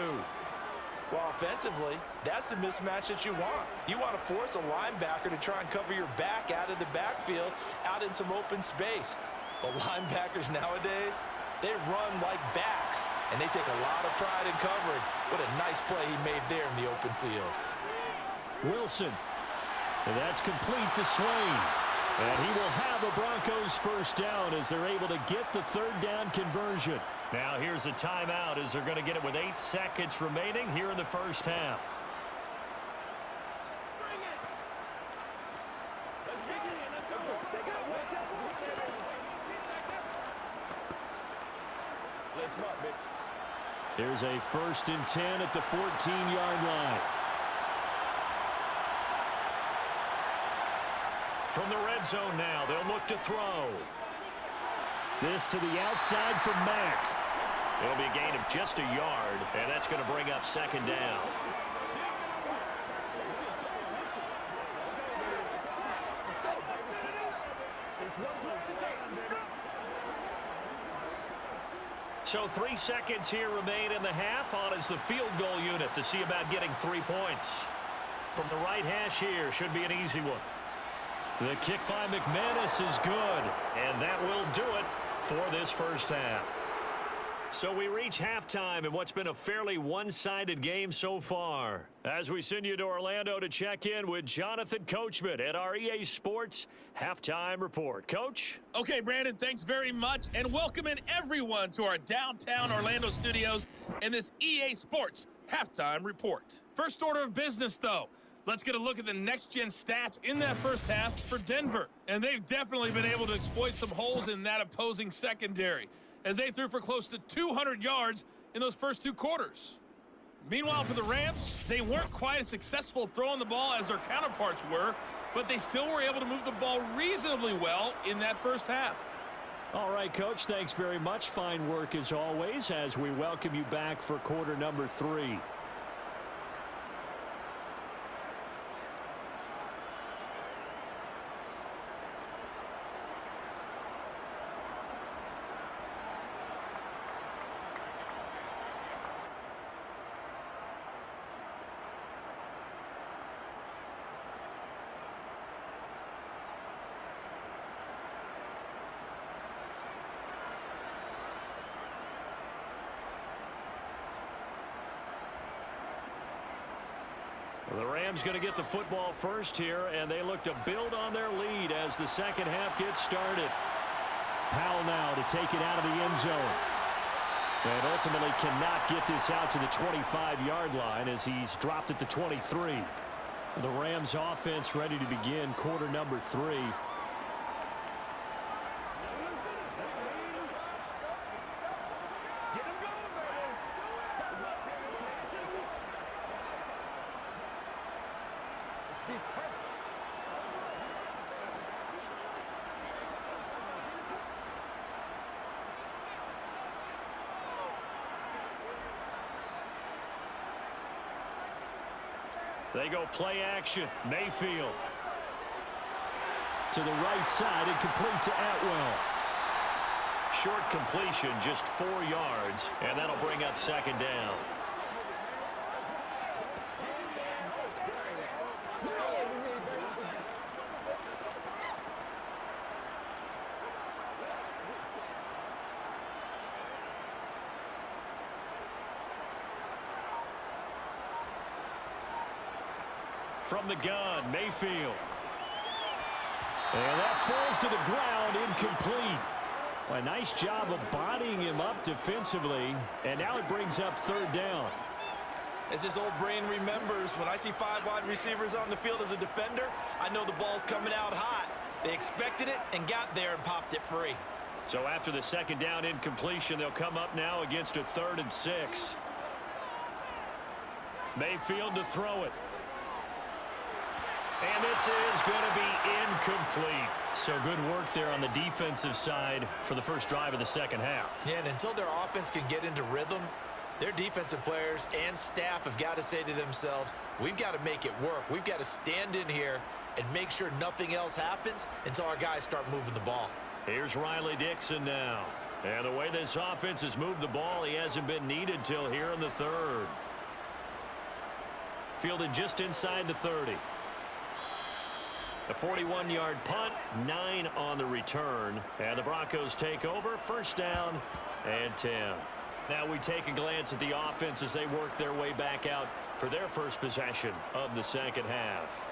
Well, offensively, that's the mismatch that you want. You want to force a linebacker to try and cover your back out of the backfield, out in some open space. But linebackers nowadays, they run like backs, and they take a lot of pride in covering. What a nice play he made there in the open field. Wilson. And that's complete to Swain. And he will have a Broncos first down as they're able to get the 3rd down conversion. Now here's a timeout as they're going to get it with 8 seconds remaining here in the first half. Here's a 1st and 10 at the 14-yard line. From the red zone now, they'll look to throw. This to the outside for Mack. It'll be a gain of just a yard, and that's going to bring up 2nd down. So 3 seconds here remain in the half. On is the field goal unit to see about getting 3 points. From the right hash here, should be an easy one. The kick by McManus is good, and that will do it for this first half. So we reach halftime in what's been a fairly one-sided game so far. As we send you to Orlando to check in with Jonathan Coachman at our EA Sports Halftime Report. Coach? Okay, Brandon, thanks very much. And welcome in everyone to our downtown Orlando studios and this EA Sports Halftime Report. First order of business, though. Let's get a look at the next-gen stats in that first half for Denver. And they've definitely been able to exploit some holes in that opposing secondary, as they threw for close to 200 yards in those first two quarters. Meanwhile, for the Rams, they weren't quite as successful throwing the ball as their counterparts were, but they still were able to move the ball reasonably well in that first half. All right, Coach, thanks very much. Fine work as always as we welcome you back for quarter number 3. The Rams going to get the football first here, and they look to build on their lead as the second half gets started. Powell now to take it out of the end zone. And ultimately cannot get this out to the 25-yard line as he's dropped it to 23. The Rams offense ready to begin quarter number 3. They go play action. Mayfield. To the right side and complete to Atwell. Short completion, just 4 yards, and that'll bring up second down. From the gun, Mayfield. And that falls to the ground, incomplete. Well, a nice job of bodying him up defensively, and now it brings up third down. As his old brain remembers, when I see 5 wide receivers on the field as a defender, I know the ball's coming out hot. They expected it and got there and popped it free. So after the second down incompletion, they'll come up now against a 3rd and 6. Mayfield to throw it. And this is going to be incomplete. So good work there on the defensive side for the first drive of the second half. Yeah, and until their offense can get into rhythm, their defensive players and staff have got to say to themselves, we've got to make it work. We've got to stand in here and make sure nothing else happens until our guys start moving the ball. Here's Riley Dixon now. And the way this offense has moved the ball, he hasn't been needed till here in the 3rd. Fielded just inside the 30. A 41-yard punt, 9 on the return. And the Broncos take over, first down and 10. Now we take a glance at the offense as they work their way back out for their first possession of the second half.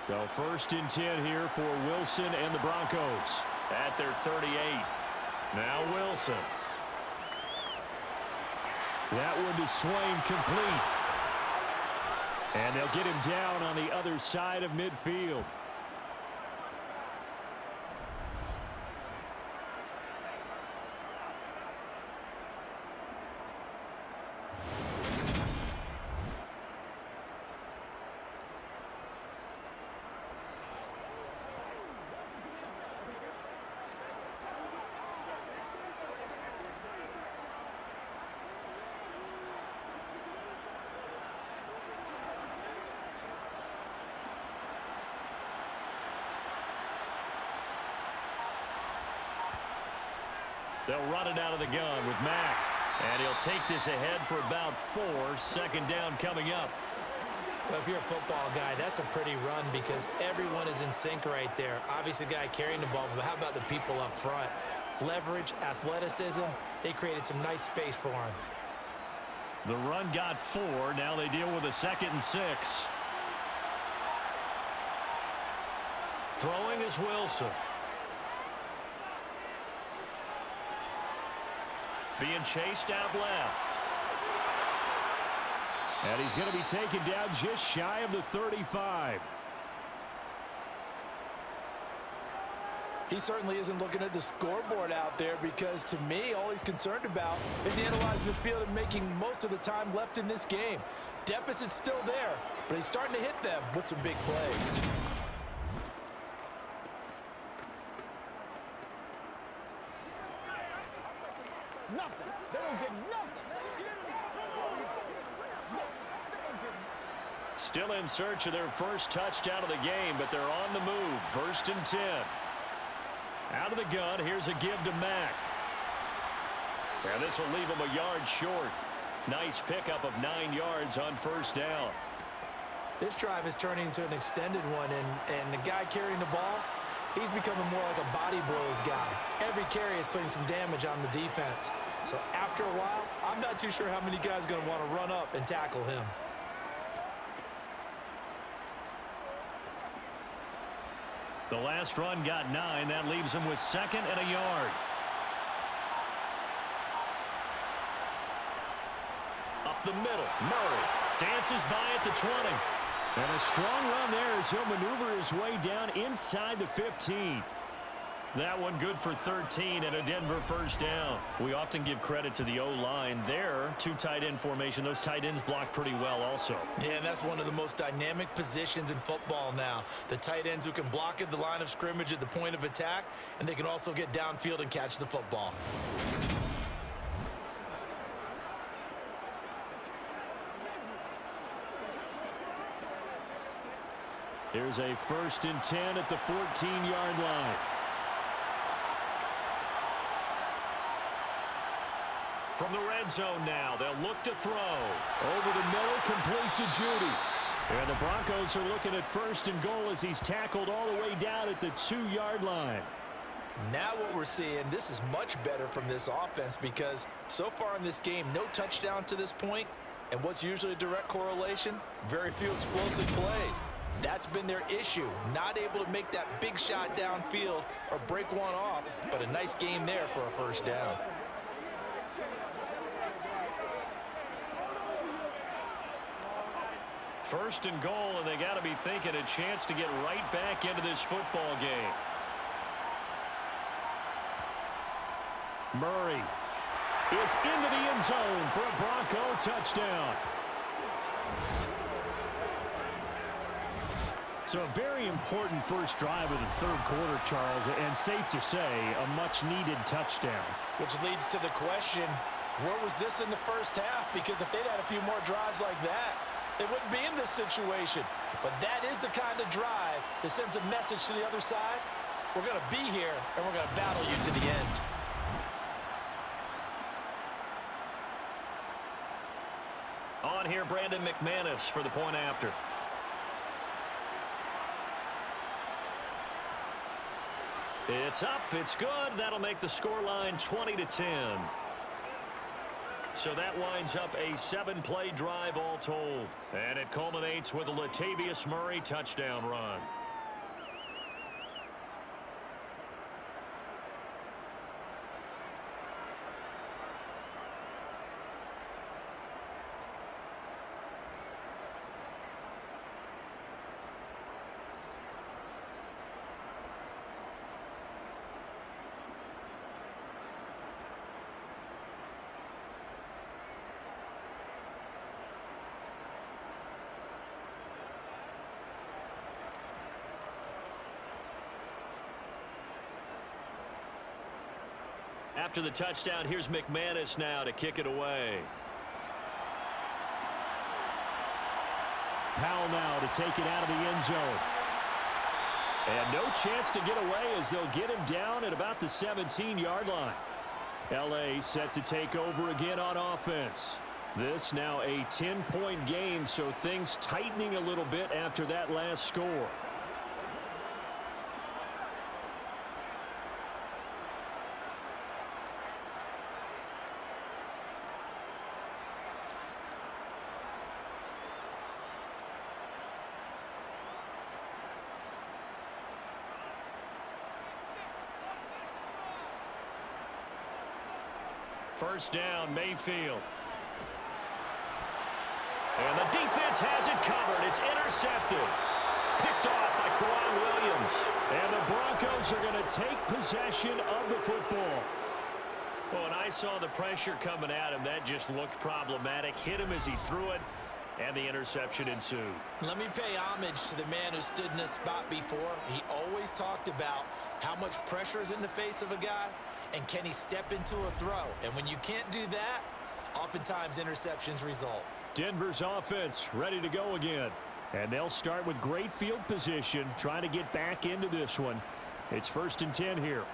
So first and 10 here for Wilson and the Broncos at their 38. Now Wilson. That one to Swain, complete. And they'll get him down on the other side of midfield. They'll run it out of the gun with Mack. And he'll take this ahead for about 4. Second down coming up. Well, if you're a football guy, that's a pretty run because everyone is in sync right there. Obviously, the guy carrying the ball, but how about the people up front? Leverage, athleticism, they created some nice space for him. The run got 4. Now they deal with a 2nd and 6. Throwing is Wilson. Being chased out left. And he's going to be taken down just shy of the 35. He certainly isn't looking at the scoreboard out there because, to me, all he's concerned about is analyzing the field and making most of the time left in this game. Deficit's still there, but he's starting to hit them with some big plays. Nothing. They don't get nothing. Still in search of their first touchdown of the game, but they're on the move. 1st and 10. Out of the gun, here's a give to Mack. And this will leave him a yard short. Nice pickup of 9 yards on 1st down. This drive is turning into an extended one, and the guy carrying the ball, he's becoming more like a body blows guy. Every carry is putting some damage on the defense. So after a while, I'm not too sure how many guys are going to want to run up and tackle him. The last run got 9. That leaves him with 2nd and a yard. Up the middle, Murray dances by at the 20. And a strong run there as he'll maneuver his way down inside the 15. That one good for 13 and a Denver 1st down. We often give credit to the O-line there. 2 tight end formation. Those tight ends block pretty well also. Yeah, and that's one of the most dynamic positions in football now. The tight ends who can block at the line of scrimmage at the point of attack, and they can also get downfield and catch the football. Here's a 1st and 10 at the 14-yard line. From the red zone now, they'll look to throw. Over the middle, complete to Judy. And the Broncos are looking at 1st and goal as he's tackled all the way down at the 2-yard line. Now what we're seeing, this is much better from this offense because so far in this game, no touchdown to this point. And what's usually a direct correlation? Very few explosive plays. That's been their issue. Not able to make that big shot downfield or break one off, but a nice game there for a 1st down. 1st and goal, and they got to be thinking a chance to get right back into this football game. Murray is into the end zone for a Bronco touchdown. So a very important first drive of the 3rd quarter, Charles, and safe to say, a much-needed touchdown. Which leads to the question, where was this in the 1st half? Because if they'd had a few more drives like that, they wouldn't be in this situation. But that is the kind of drive that sends a message to the other side. We're going to be here, and we're going to battle you to the end. On here, Brandon McManus for the point after. It's up, it's good. That'll make the scoreline 20-10. So that winds up a 7-play drive all told. And it culminates with a Latavius Murray touchdown run. After the touchdown, here's McManus now to kick it away. Powell now to take it out of the end zone. And no chance to get away as they'll get him down at about the 17-yard line. L.A. set to take over again on offense. This now a 10-point game, so things tightening a little bit after that last score. First down, Mayfield. And the defense has it covered. It's intercepted. Picked off by Kawhi Williams. And the Broncos are going to take possession of the football. Well, when I saw the pressure coming at him, that just looked problematic. Hit him as he threw it, and the interception ensued. Let me pay homage to the man who stood in this spot before. He always talked about how much pressure is in the face of a guy, and can he step into a throw? And when you can't do that, oftentimes interceptions result. Denver's offense ready to go again. And they'll start with great field position, trying to get back into this one. It's 1st and 10 here.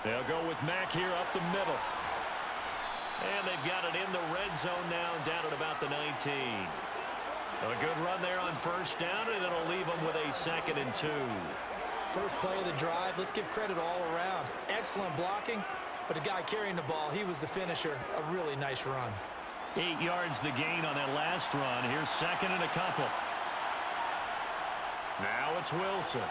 They'll go with Mack here up the middle. And they've got it in the red zone now, down at about the 19. A good run there on first down, and it'll leave them with a 2nd and 2. First play of the drive, let's give credit all around. Excellent blocking, but the guy carrying the ball, he was the finisher. A really nice run. 8 yards the gain on that last run. Here's 2nd and a couple. Now it's Wilson.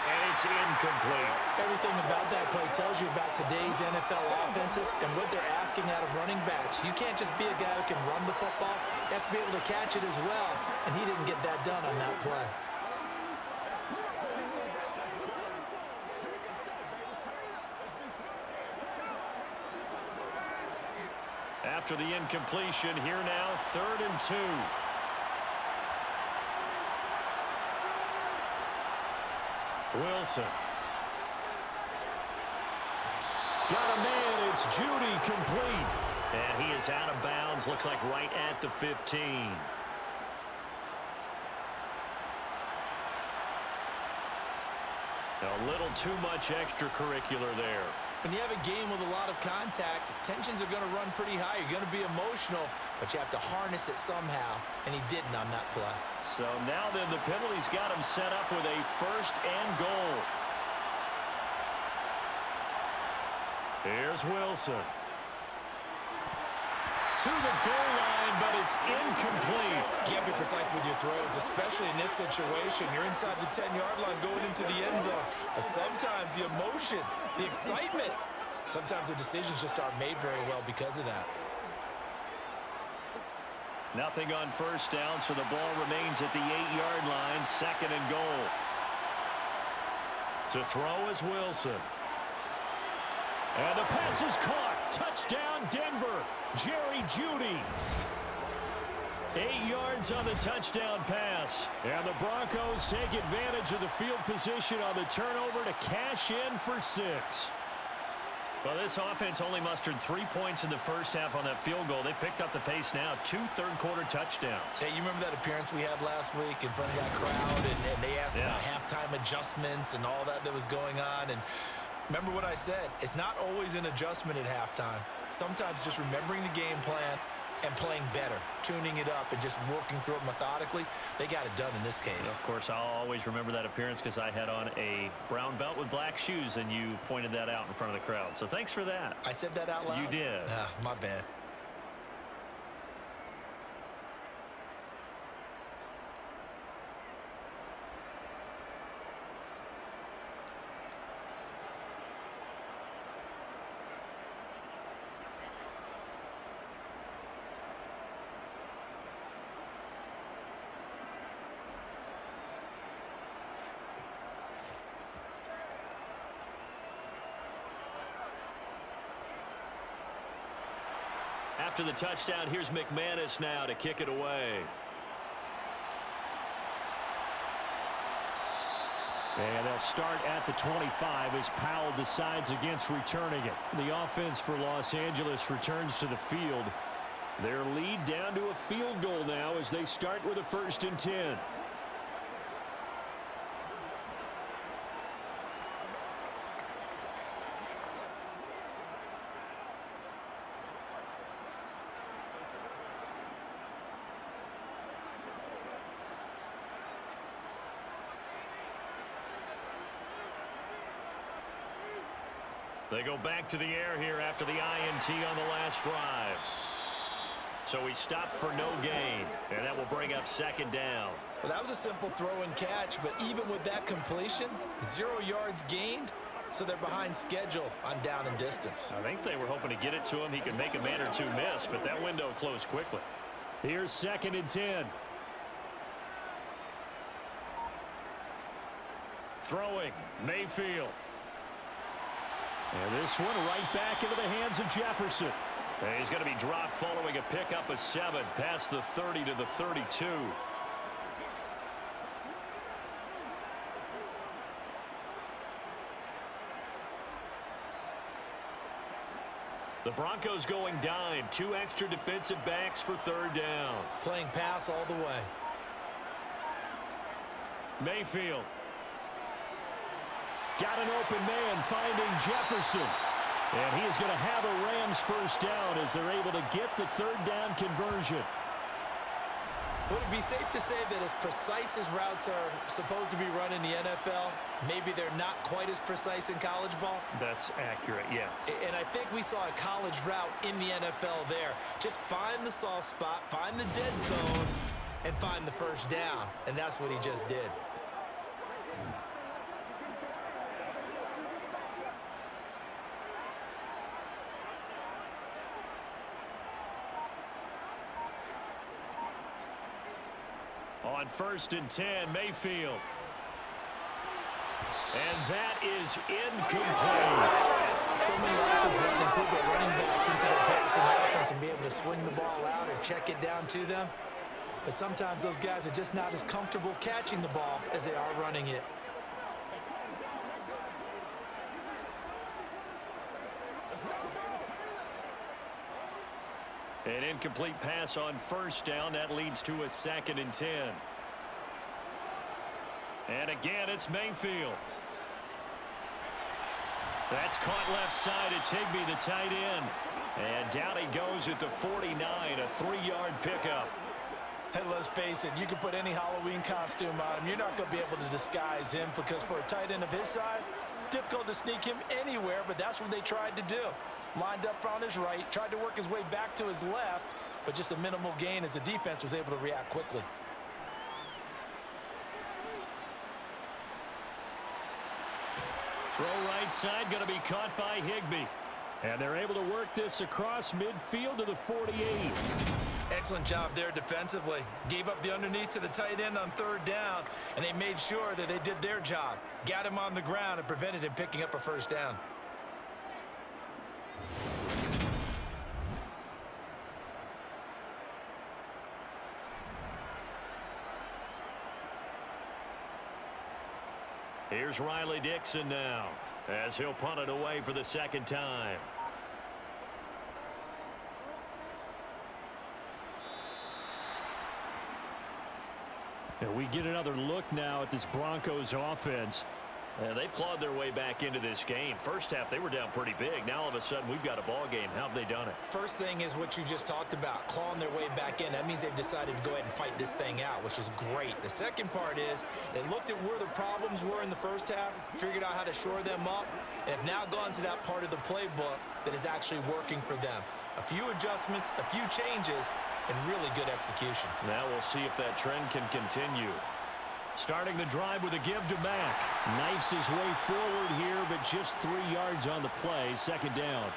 And it's incomplete. Everything about that play tells you about today's NFL offenses and what they're asking out of running backs. You can't just be a guy who can run the football. You have to be able to catch it as well, and he didn't get that done on that play. After the incompletion, here now, 3rd and 2. Wilson. Got a man. It's Judy, complete. And he is out of bounds. Looks like right at the 15. A little too much extracurricular there. When you have a game with a lot of contact, tensions are going to run pretty high. You're going to be emotional, but you have to harness it somehow, and he didn't on that play. So now then the penalty's got him set up with a 1st and goal. Here's Wilson. To the goal line, but it's incomplete. You can't be precise with your throws, especially in this situation. You're inside the 10-yard line going into the end zone. But sometimes the emotion, the excitement, sometimes the decisions just aren't made very well because of that. Nothing on first down, so the ball remains at the 8-yard line, 2nd and goal. To throw is Wilson. And the pass is caught. Touchdown, Denver. Jerry Jeudy. 8 yards on the touchdown pass. And the Broncos take advantage of the field position on the turnover to cash in for 6. Well, this offense only mustered 3 points in the first half on that field goal. They picked up the pace now. 2 third-quarter touchdowns. Hey, you remember that appearance we had last week in front of that crowd? And they asked about halftime adjustments and all that was going on. And remember what I said. It's not always an adjustment at halftime. Sometimes just remembering the game plan and playing better, tuning it up and just working through it methodically. They got it done in this case. And of course, I'll always remember that appearance because I had on a brown belt with black shoes, and you pointed that out in front of the crowd. So thanks for that. I said that out loud? You did. My bad. After the touchdown, here's McManus now to kick it away. And they'll start at the 25 as Powell decides against returning it. The offense for Los Angeles returns to the field. Their lead down to a field goal now as they start with a 1st and 10. They go back to the air here after the INT on the last drive. So he stopped for no gain, and that will bring up 2nd down. Well, that was a simple throw and catch, but even with that completion, 0 yards gained, so they're behind schedule on down and distance. I think they were hoping to get it to him. He could make a man or two miss, but that window closed quickly. Here's 2nd and 10. Throwing, Mayfield. And this one right back into the hands of Jefferson. And he's going to be dropped following a pickup of 7 past the 30 to the 32. The Broncos going dime. 2 extra defensive backs for 3rd down. Playing pass all the way. Mayfield. Got an open man finding Jefferson. And he is going to have a Rams 1st down as they're able to get the 3rd down conversion. Would it be safe to say that as precise as routes are supposed to be run in the NFL, maybe they're not quite as precise in college ball? That's accurate, yeah. And I think we saw a college route in the NFL there. Just find the soft spot, find the dead zone, and find the 1st down. And that's what he just did. On 1st and 10, Mayfield. And that is incomplete. So many offenses want to include their running backs into their passing offense and be able to swing the ball out or check it down to them. But sometimes those guys are just not as comfortable catching the ball as they are running it. An incomplete pass on 1st down. That leads to a 2nd and 10. And again, it's Mayfield. That's caught left side. It's Higbee, the tight end. And down he goes at the 49, a 3-yard pickup. And let's face it, you can put any Halloween costume on him. You're not going to be able to disguise him because for a tight end of his size, difficult to sneak him anywhere, but that's what they tried to do. Lined up on his right, tried to work his way back to his left, but just a minimal gain as the defense was able to react quickly. Throw right side, going to be caught by Higbee. And they're able to work this across midfield to the 48. Excellent job there defensively. Gave up the underneath to the tight end on 3rd down, and they made sure that they did their job. Got him on the ground and prevented him picking up a 1st down. Here's Riley Dixon now as he'll punt it away for the 2nd time. And we get another look now at this Broncos offense. They've clawed their way back into this game. First half, they were down pretty big. Now, all of a sudden, we've got a ball game. How have they done it? First thing is what you just talked about, clawing their way back in. That means they've decided to go ahead and fight this thing out, which is great. The second part is they looked at where the problems were in the first half, figured out how to shore them up, and have now gone to that part of the playbook that is actually working for them. A few adjustments, a few changes, and really good execution. Now we'll see if that trend can continue. Starting the drive with a give to Mack. Knifes his way forward here, but just 3 yards on the play. 2nd down.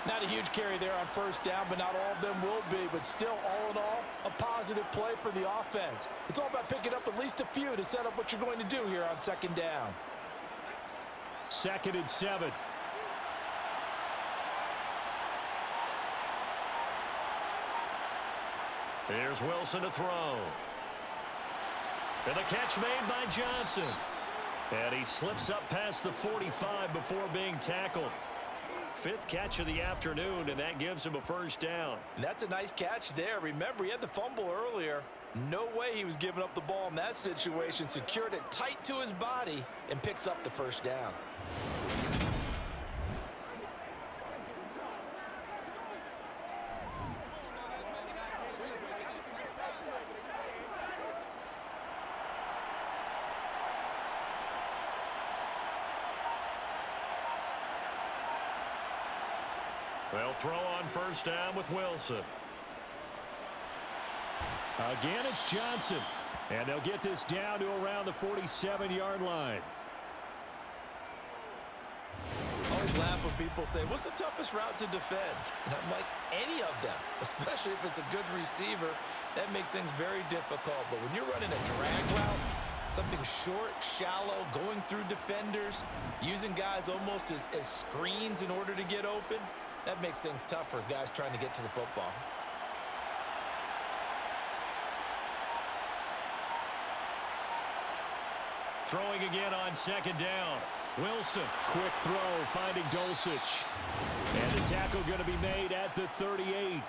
Not a huge carry there on 1st down, but not all of them will be. But still, all in all, a positive play for the offense. It's all about picking up at least a few to set up what you're going to do here on 2nd down. 2nd and 7. Here's Wilson to throw. And the catch made by Johnson. And he slips up past the 45 before being tackled. 5th catch of the afternoon, and that gives him a first down. That's a nice catch there. Remember, he had the fumble earlier. No way he was giving up the ball in that situation. Secured it tight to his body and picks up the first down. They'll throw on first down with Wilson. Again, it's Johnson. And they'll get this down to around the 47-yard line. I always laugh when people say, what's the toughest route to defend? And I'm like, any of them, especially if it's a good receiver. That makes things very difficult. But when you're running a drag route, something short, shallow, going through defenders, using guys almost as screens in order to get open, that makes things tough for guys trying to get to the football. Throwing again on second down. Wilson, quick throw, finding Dulcich. And the tackle going to be made at the 38.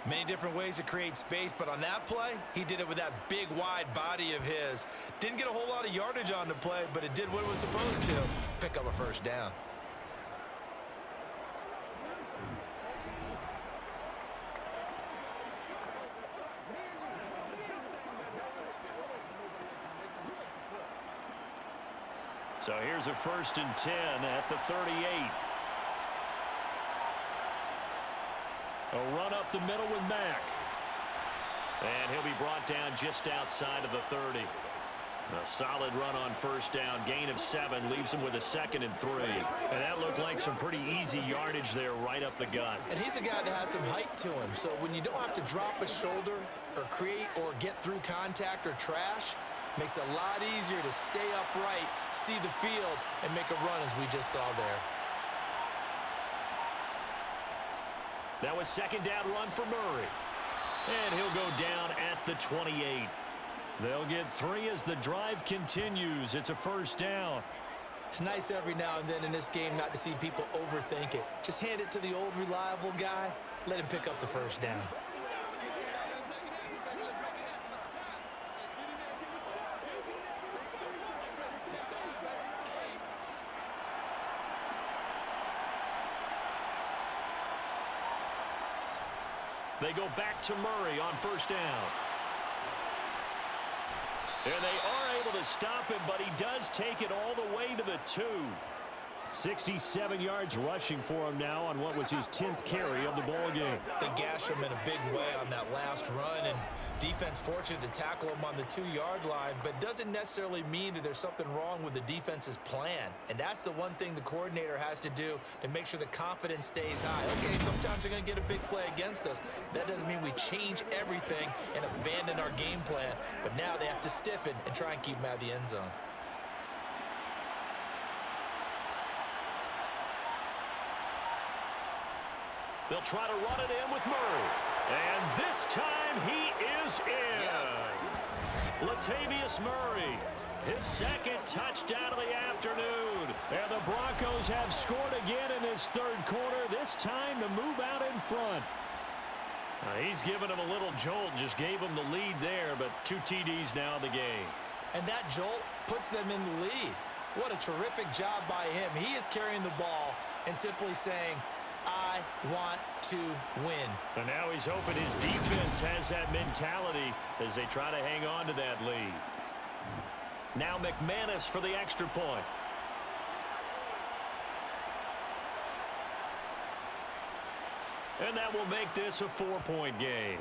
Many different ways to create space, but on that play, he did it with that big, wide body of his. Didn't get a whole lot of yardage on the play, but it did what it was supposed to. Pick up a first down. So here's a 1st and 10 at the 38. A run up the middle with Mack. And he'll be brought down just outside of the 30. A solid run on first down. Gain of 7 leaves him with a 2nd and 3. And that looked like some pretty easy yardage there right up the gut. And he's a guy that has some height to him. So when you don't have to drop a shoulder or create or get through contact or trash, makes it a lot easier to stay upright, see the field, and make a run as we just saw there. That was 2nd down run for Murray. And he'll go down at the 28. They'll get 3 as the drive continues. It's a first down. It's nice every now and then in this game not to see people overthink it. Just hand it to the old reliable guy. Let him pick up the first down. They go back to Murray on first down. And they are able to stop him, but he does take it all the way to the 2. 67 yards rushing for him now on what was his 10th carry of the ball game. They gash him in a big way on that last run, and defense fortunate to tackle him on the 2-yard line, but doesn't necessarily mean that there's something wrong with the defense's plan. And that's the one thing the coordinator has to do to make sure the confidence stays high. Okay, sometimes they're going to get a big play against us. That doesn't mean we change everything and abandon our game plan, but now they have to stiffen and try and keep him out of the end zone. They'll try to run it in with Murray. And this time he is in. Yes. Latavius Murray, his 2nd touchdown of the afternoon. And the Broncos have scored again in this 3rd quarter, this time to move out in front. He's given him a little jolt, just gave him the lead there, but 2 TDs now in the game. And that jolt puts them in the lead. What a terrific job by him. He is carrying the ball and simply saying, I want to win. And now he's hoping his defense has that mentality as they try to hang on to that lead. Now McManus for the extra point. And that will make this a 4-point game.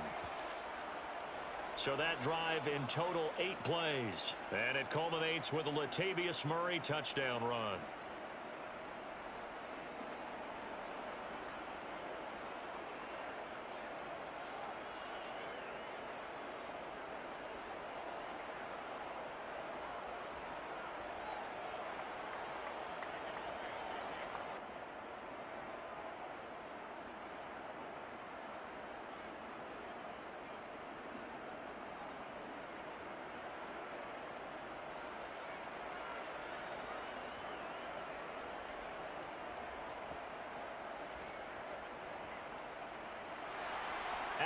So that drive in total 8 plays. And it culminates with a Latavius Murray touchdown run.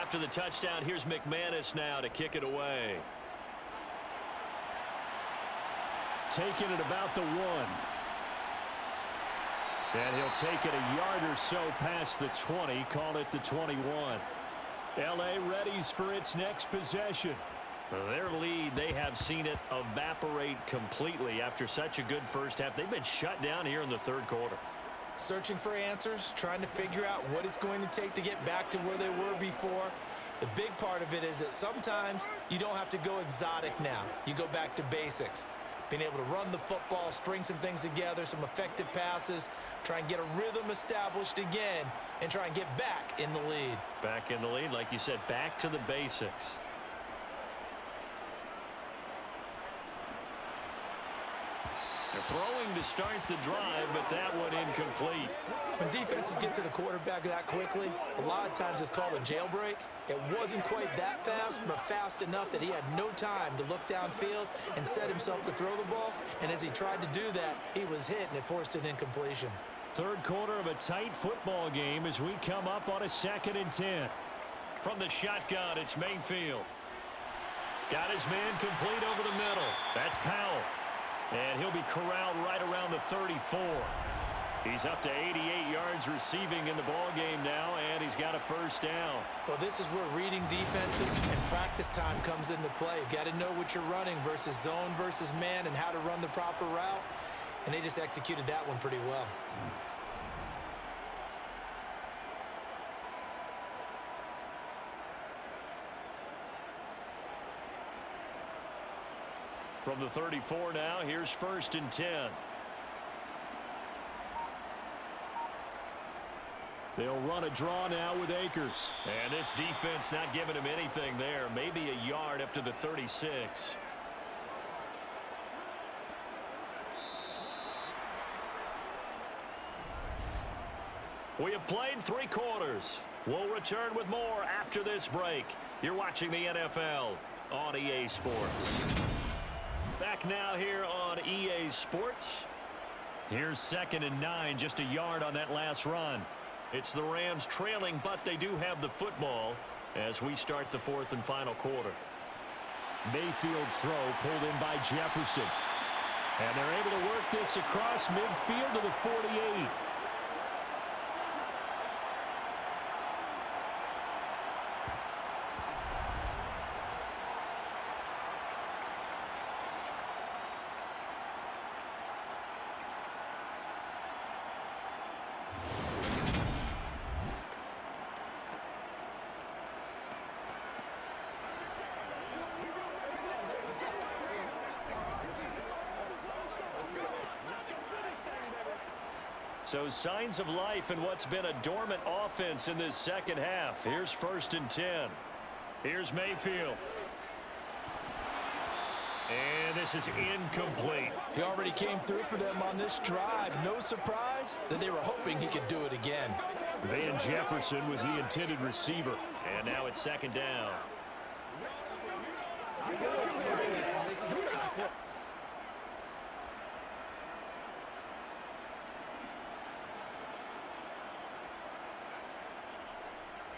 After the touchdown, here's McManus now to kick it away. Taking it about the 1. And he'll take it a yard or so past the 20, call it the 21. L.A. readies for its next possession. Their lead, they have seen it evaporate completely after such a good first half. They've been shut down here in the third quarter. Searching for answers, trying to figure out what it's going to take to get back to where they were before. The big part of it is that sometimes you don't have to go exotic now. You go back to basics. Being able to run the football, string some things together, some effective passes, try and get a rhythm established again, and try and get back in the lead. Back in the lead, like you said, back to the basics. They're throwing to start the drive, but that one incomplete. When defenses get to the quarterback that quickly, a lot of times it's called a jailbreak. It wasn't quite that fast, but fast enough that he had no time to look downfield and set himself to throw the ball. And as he tried to do that, he was hit, and it forced an incompletion. Third quarter of a tight football game as we come up on a 2nd and 10. From the shotgun, it's Mayfield. Got his man complete over the middle. That's Powell. And he'll be corralled right around the 34. He's up to 88 yards receiving in the ball game now, and he's got a first down. Well, this is where reading defenses and practice time comes into play. You've got to know what you're running versus zone versus man and how to run the proper route. And they just executed that one pretty well. From the 34 now, here's 1st and 10. They'll run a draw now with Akers. And this defense not giving him anything there. Maybe a yard up to the 36. We have played 3 quarters. We'll return with more after this break. You're watching the NFL on EA Sports. Back now here on EA Sports. Here's 2nd and 9, just a yard on that last run. It's the Rams trailing, but they do have the football as we start the 4th and final quarter. Mayfield's throw pulled in by Jefferson. And they're able to work this across midfield to the 48. So signs of life in what's been a dormant offense in this second half. Here's 1st and 10. Here's Mayfield. And this is incomplete. He already came through for them on this drive. No surprise that they were hoping he could do it again. Van Jefferson was the intended receiver. And now it's 2nd down.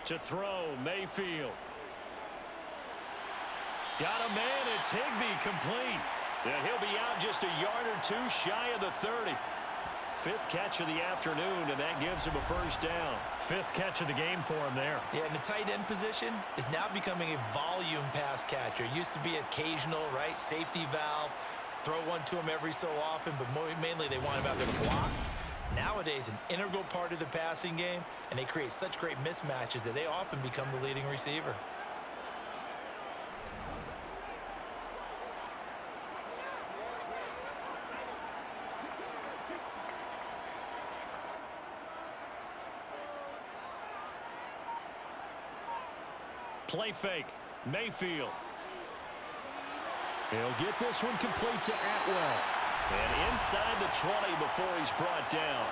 To throw, Mayfield. Got a man, it's Higbee complete. And he'll be out just a yard or 2 shy of the 30. 5th catch of the afternoon, and that gives him a first down. 5th catch of the game for him there. Yeah, and the tight end position is now becoming a volume pass catcher. It used to be occasional, right? Safety valve, throw one to him every so often, but mainly they want him out there to block. Nowadays, an integral part of the passing game, and they create such great mismatches that they often become the leading receiver. Play fake, Mayfield. He'll get this one complete to Atwell. And inside the 20 before he's brought down.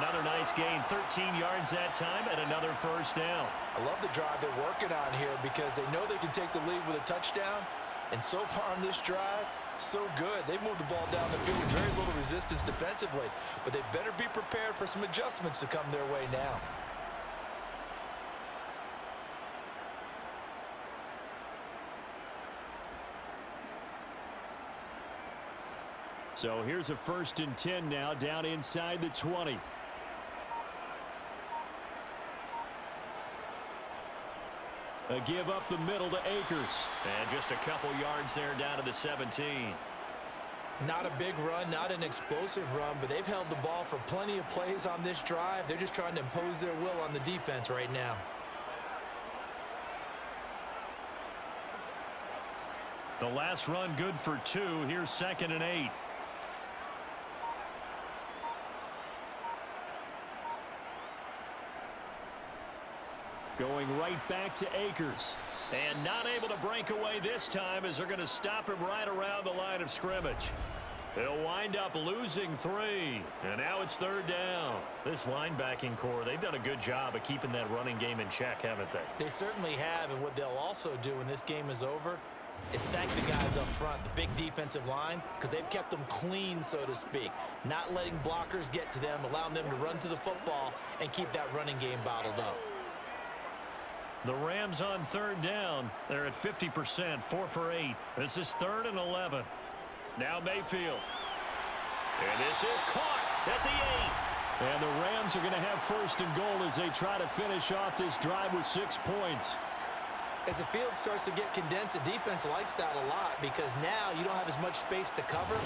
Another nice gain, 13 yards that time, and another first down. I love the drive they're working on here because they know they can take the lead with a touchdown. And so far on this drive, so good. They've moved the ball down the field with very little resistance defensively. But they better be prepared for some adjustments to come their way now. So here's a 1st and 10 now down inside the 20. A give up the middle to Akers. And just a couple yards there down to the 17. Not a big run, not an explosive run, but they've held the ball for plenty of plays on this drive. They're just trying to impose their will on the defense right now. The last run good for 2. Here's 2nd and 8. Going right back to Akers. And not able to break away this time as they're going to stop him right around the line of scrimmage. They'll wind up losing 3. And now it's 3rd down. This linebacking core, they've done a good job of keeping that running game in check, haven't they? They certainly have, and what they'll also do when this game is over is thank the guys up front, the big defensive line, because they've kept them clean, so to speak. Not letting blockers get to them, allowing them to run to the football and keep that running game bottled up. The Rams on 3rd down. They're at 50%, 4 for 8. This is 3rd and 11. Now Mayfield. And this is caught at the 8. And the Rams are going to have 1st and goal as they try to finish off this drive with 6 points. As the field starts to get condensed, the defense likes that a lot because now you don't have as much space to cover,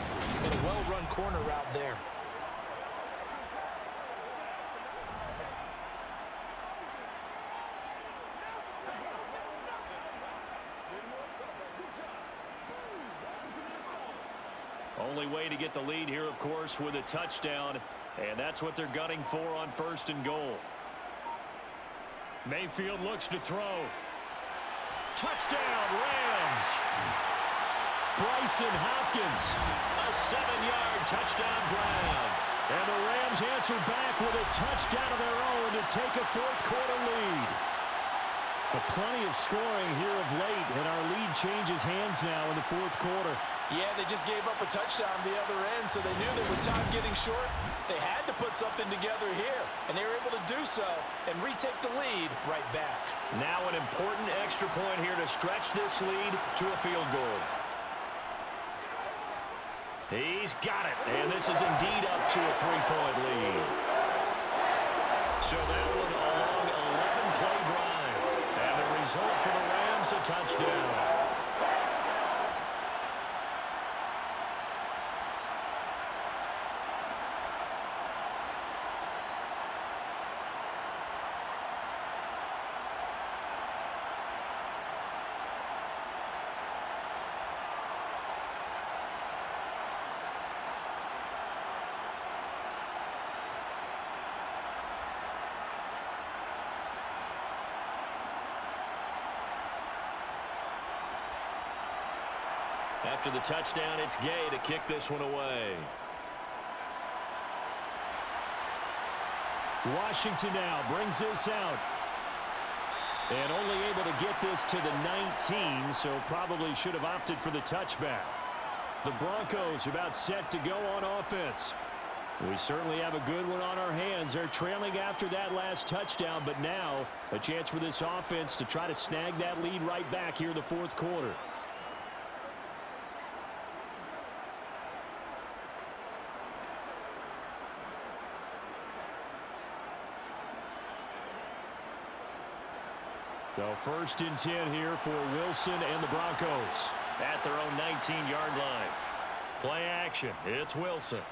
but a well-run corner route there. Only way to get the lead here, of course, with a touchdown, and that's what they're gunning for on 1st and goal. Mayfield looks to throw. Touchdown, Rams! Bryson Hopkins, a 7-yard touchdown grab. And the Rams answer back with a touchdown of their own to take a 4th quarter lead. But plenty of scoring here of late, and our lead changes hands now in the 4th quarter. Yeah, they just gave up a touchdown the other end, so they knew that with time getting short, they had to put something together here, and they were able to do so and retake the lead right back. Now an important extra point here to stretch this lead to a field goal. He's got it, and this is indeed up to a 3-point lead. So that one a long 11-play drive, and the result for the Rams, a touchdown. After the touchdown, it's Gay to kick this one away. Washington now brings this out. And only able to get this to the 19, so probably should have opted for the touchback. The Broncos about set to go on offense. We certainly have a good one on our hands. They're trailing after that last touchdown, but now a chance for this offense to try to snag that lead right back here in the 4th quarter. So 1st and 10 here for Wilson and the Broncos at their own 19-yard line. Play action. It's Wilson.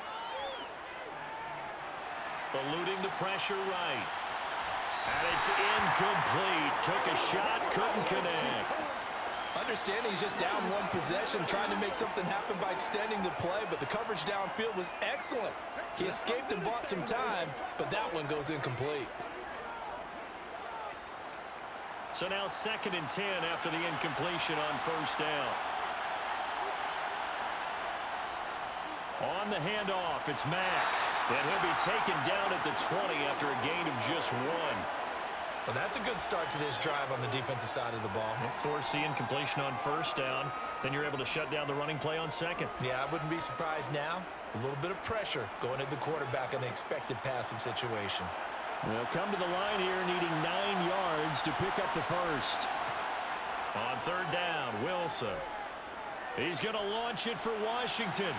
Eluding the pressure right. And it's incomplete. Took a shot, couldn't connect. Understanding he's just down one possession, trying to make something happen by extending the play, but the coverage downfield was excellent. He escaped and bought some time, but that one goes incomplete. So now 2nd and 10 after the incompletion on 1st down. On the handoff, it's Mack. And he'll be taken down at the 20 after a gain of just 1. Well, that's a good start to this drive on the defensive side of the ball. Force the incompletion on 1st down. Then you're able to shut down the running play on 2nd. Yeah, I wouldn't be surprised now. A little bit of pressure going at the quarterback in an expected passing situation. They'll come to the line here needing 9 yards to pick up the 1st. On 3rd down, Wilson. He's going to launch it for Washington.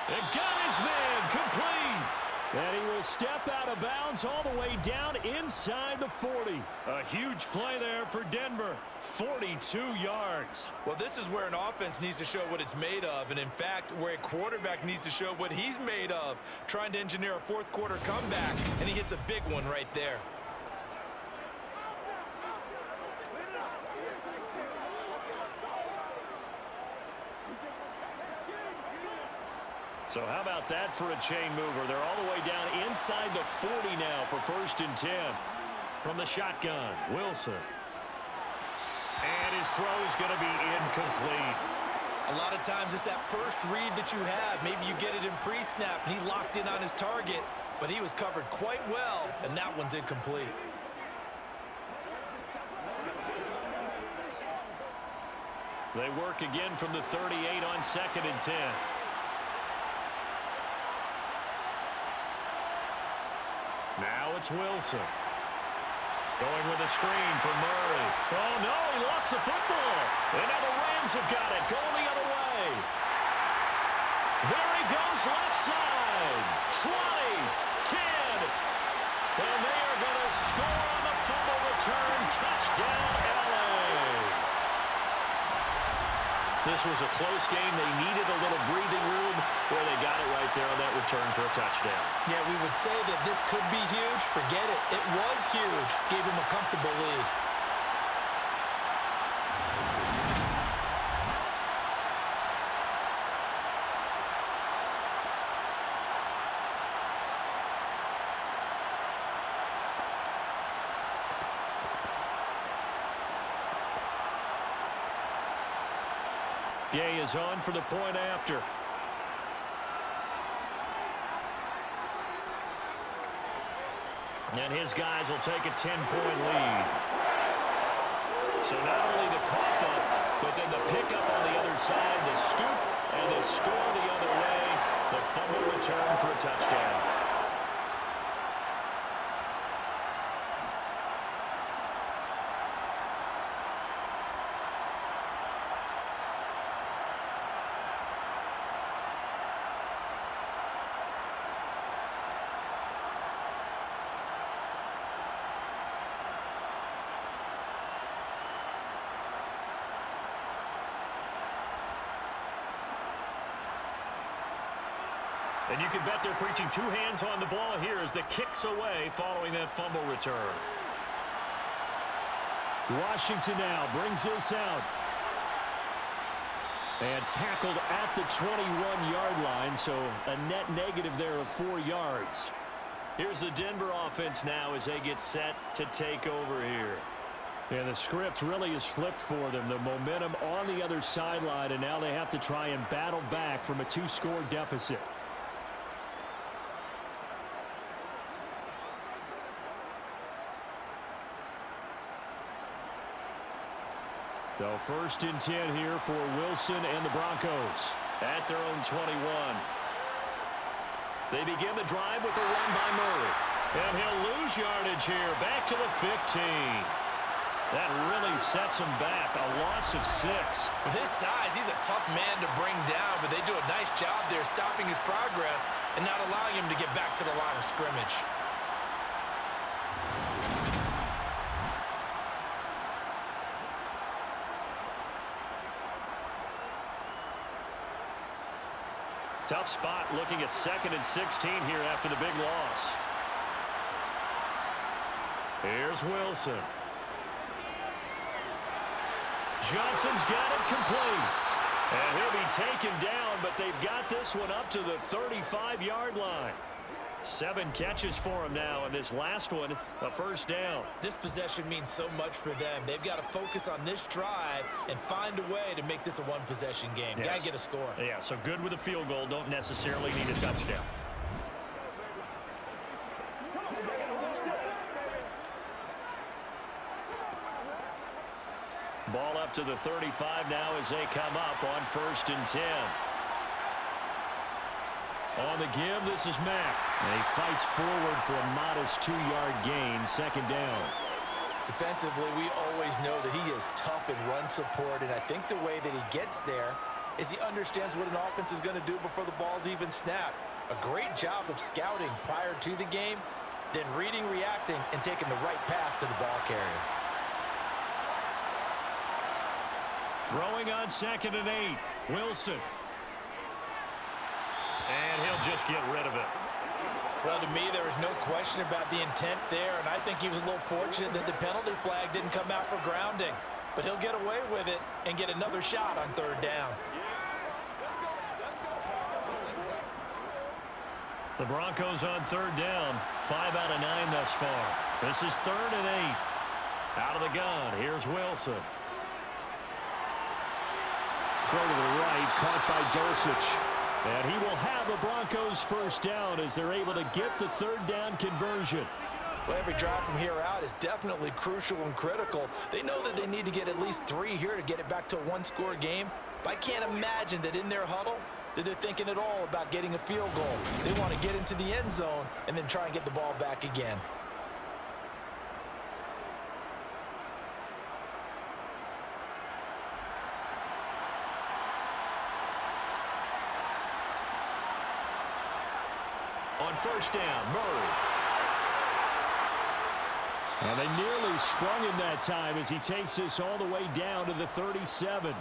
And got his man complete. And he will step out of bounds all the way down inside the 40. A huge play there for Denver. 42 yards. Well, this is where an offense needs to show what it's made of. And, in fact, where a quarterback needs to show what he's made of. Trying to engineer a fourth-quarter comeback, and he hits a big one right there. So how about that for a chain mover? They're all the way down inside the 40 now for 1st and 10. From the shotgun, Wilson. And his throw is going to be incomplete. A lot of times it's that first read that you have. Maybe you get it in pre-snap, and he locked in on his target, but he was covered quite well, and that one's incomplete. They work again from the 38 on 2nd and 10. Now it's Wilson. Going with a screen for Murray. Oh, no, he lost the football. And now the Rams have got it. Going the other way. There he goes, left side. 20, 10. And they are going to score on the fumble return. Touchdown, LA. This was a close game. They needed a little breathing room where they got it right there on that return for a touchdown. Yeah, we would say that this could be huge. Forget it. It was huge. Gave him a comfortable lead. Gay is on for the point after. And his guys will take a 10-point lead. So not only the cough up, but then the pickup on the other side, the scoop, and the score the other way. The fumble return for a touchdown. And you can bet they're preaching two hands on the ball here as the kick's away following that fumble return. Washington now brings this out. And tackled at the 21-yard line, so a net negative there of 4 yards. Here's the Denver offense now as they get set to take over here. And the script really is flipped for them. The momentum on the other sideline, and now they have to try and battle back from a 2-score deficit. So 1st and 10 here for Wilson and the Broncos at their own 21. They begin the drive with a run by Murray. And he'll lose yardage here, back to the 15. That really sets him back, a loss of 6. With his size, he's a tough man to bring down, but they do a nice job there stopping his progress and not allowing him to get back to the line of scrimmage. Tough spot looking at 2nd and 16 here after the big loss. Here's Wilson. Johnson's got it complete. And he'll be taken down, but they've got this one up to the 35-yard line. 7 catches for him now, and this last one, a first down. This possession means so much for them. They've got to focus on this drive and find a way to make this a one-possession game. Yes. Got to get a score. Yeah, so good with a field goal. Don't necessarily need a touchdown. Ball up to the 35 now as they come up on 1st and 10. On the give, this is Mack. And he fights forward for a modest 2-yard gain, 2nd down. Defensively, we always know that he is tough in run support, and I think the way that he gets there is he understands what an offense is going to do before the ball's even snapped. A great job of scouting prior to the game, then reading, reacting, and taking the right path to the ball carrier. Throwing on 2nd and 8. Wilson. And he'll just get rid of it. Well, to me, there was no question about the intent there, and I think he was a little fortunate that the penalty flag didn't come out for grounding. But he'll get away with it and get another shot on 3rd down. The Broncos on 3rd down. 5 out of 9 thus far. This is 3rd and 8. Out of the gun. Here's Wilson. Throw to the right. Caught by Dulcich. And he will have the Broncos first down as they're able to get the 3rd down conversion. Well, every drive from here out is definitely crucial and critical. They know that they need to get at least 3 here to get it back to a 1-score game. But I can't imagine that in their huddle that they're thinking at all about getting a field goal. They want to get into the end zone and then try and get the ball back again. On 1st down, Murray. And they nearly sprung him that time as he takes this all the way down to the 37.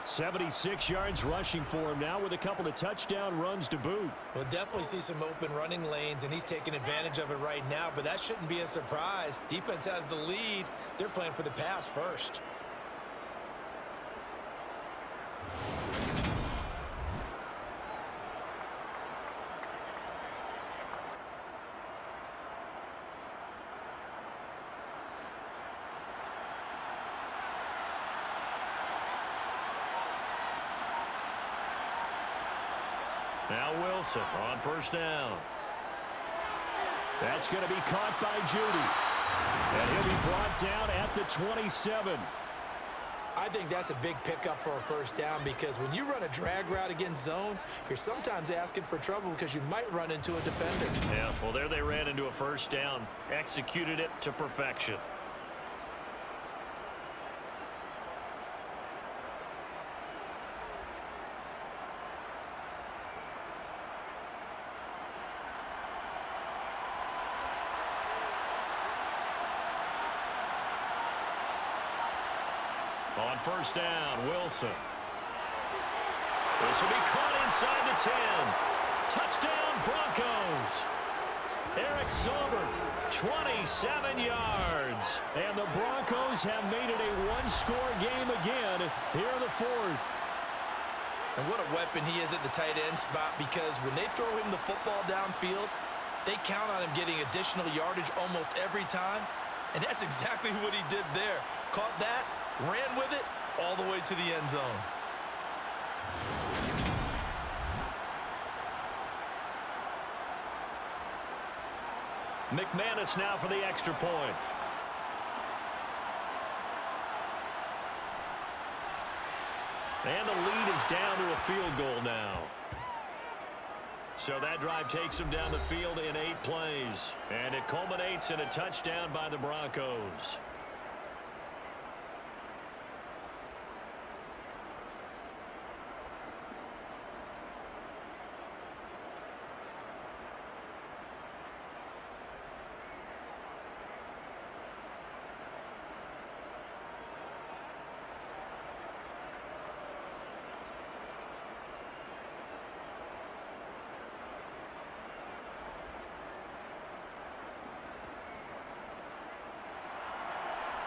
76 yards rushing for him now with a couple of touchdown runs to boot. We'll definitely see some open running lanes, and he's taking advantage of it right now, but that shouldn't be a surprise. Defense has the lead. They're playing for the pass first. Now Wilson on 1st down. That's going to be caught by Judy. And he'll be brought down at the 27. I think that's a big pickup for a 1st down because when you run a drag route against zone, you're sometimes asking for trouble because you might run into a defender. Yeah, well, there they ran into a 1st down. Executed it to perfection. On 1st down, Wilson. This will be caught inside the 10. Touchdown, Broncos. Eric Sauber, 27 yards. And the Broncos have made it a 1-score game again here in the 4th. And what a weapon he is at the tight end spot because when they throw him the football downfield, they count on him getting additional yardage almost every time. And that's exactly what he did there. Caught that, ran with it all the way to the end zone. McManus now for the extra point. And the lead is down to a field goal now. So that drive takes them down the field in 8 plays. And it culminates in a touchdown by the Broncos.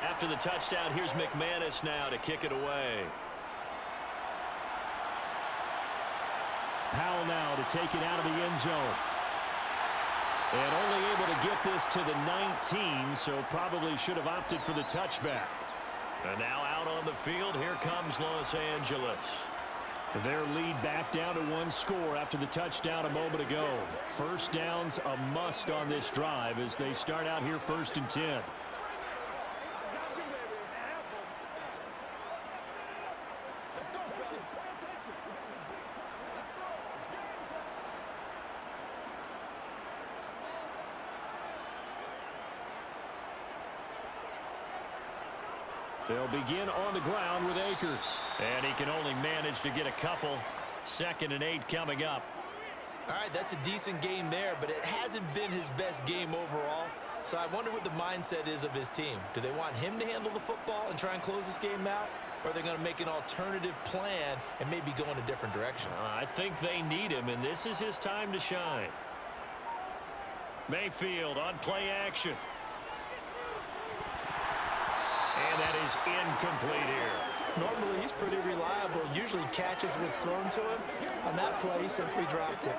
After the touchdown, here's McManus now to kick it away. Powell now to take it out of the end zone. And only able to get this to the 19, so probably should have opted for the touchback. And now out on the field, here comes Los Angeles. Their lead back down to 1 score after the touchdown a moment ago. 1st down's a must on this drive as they start out here 1st and 10. They'll begin on the ground with Akers. And he can only manage to get a couple. 2nd and 8 coming up. All right, that's a decent game there, but it hasn't been his best game overall. So I wonder what the mindset is of his team. Do they want him to handle the football and try and close this game out? Or are they going to make an alternative plan and maybe go in a different direction? I think they need him, and this is his time to shine. Mayfield on play action. And that is incomplete here. Normally, he's pretty reliable. Usually catches what's thrown to him. On that play, he simply dropped it.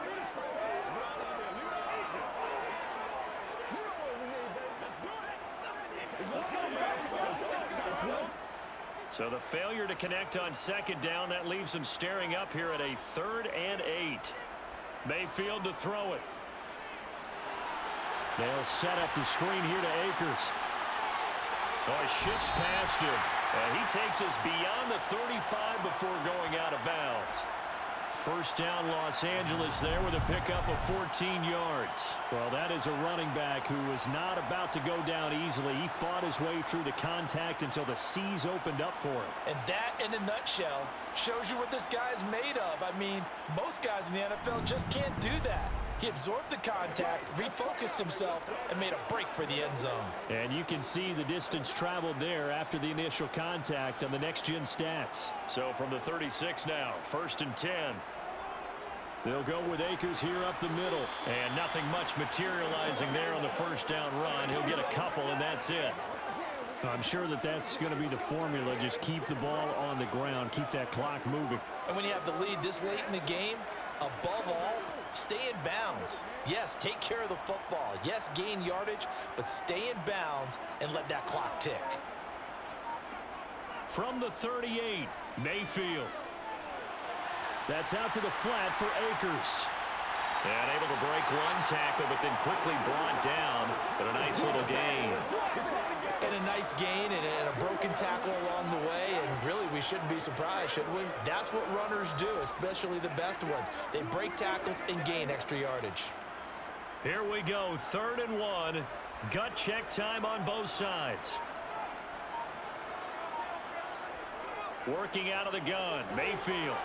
So the failure to connect on 2nd down, that leaves him staring up here at a 3rd and 8. Mayfield to throw it. They'll set up the screen here to Akers. Oh, he shifts past him. And he takes us beyond the 35 before going out of bounds. 1st down, Los Angeles there with a pickup of 14 yards. Well, that is a running back who was not about to go down easily. He fought his way through the contact until the seas opened up for him. And that, in a nutshell, shows you what this guy is made of. I mean, most guys in the NFL just can't do that. He absorbed the contact, refocused himself, and made a break for the end zone. And you can see the distance traveled there after the initial contact on the next-gen stats. So from the 36 now, 1st and 10. They'll go with Akers here up the middle. And nothing much materializing there on the 1st down run. He'll get a couple, and that's it. I'm sure that that's going to be the formula. Just keep the ball on the ground. Keep that clock moving. And when you have the lead this late in the game, above all, stay in bounds. Yes, take care of the football. Yes, gain yardage, but stay in bounds and let that clock tick. From the 38, Mayfield. That's out to the flat for Akers. And able to break one tackle, but then quickly brought down. But a nice little gain. And a nice gain and a broken tackle along the way. And really, we shouldn't be surprised, should we? That's what runners do, especially the best ones. They break tackles and gain extra yardage. Here we go, 3rd and 1. Gut check time on both sides. Working out of the gun, Mayfield.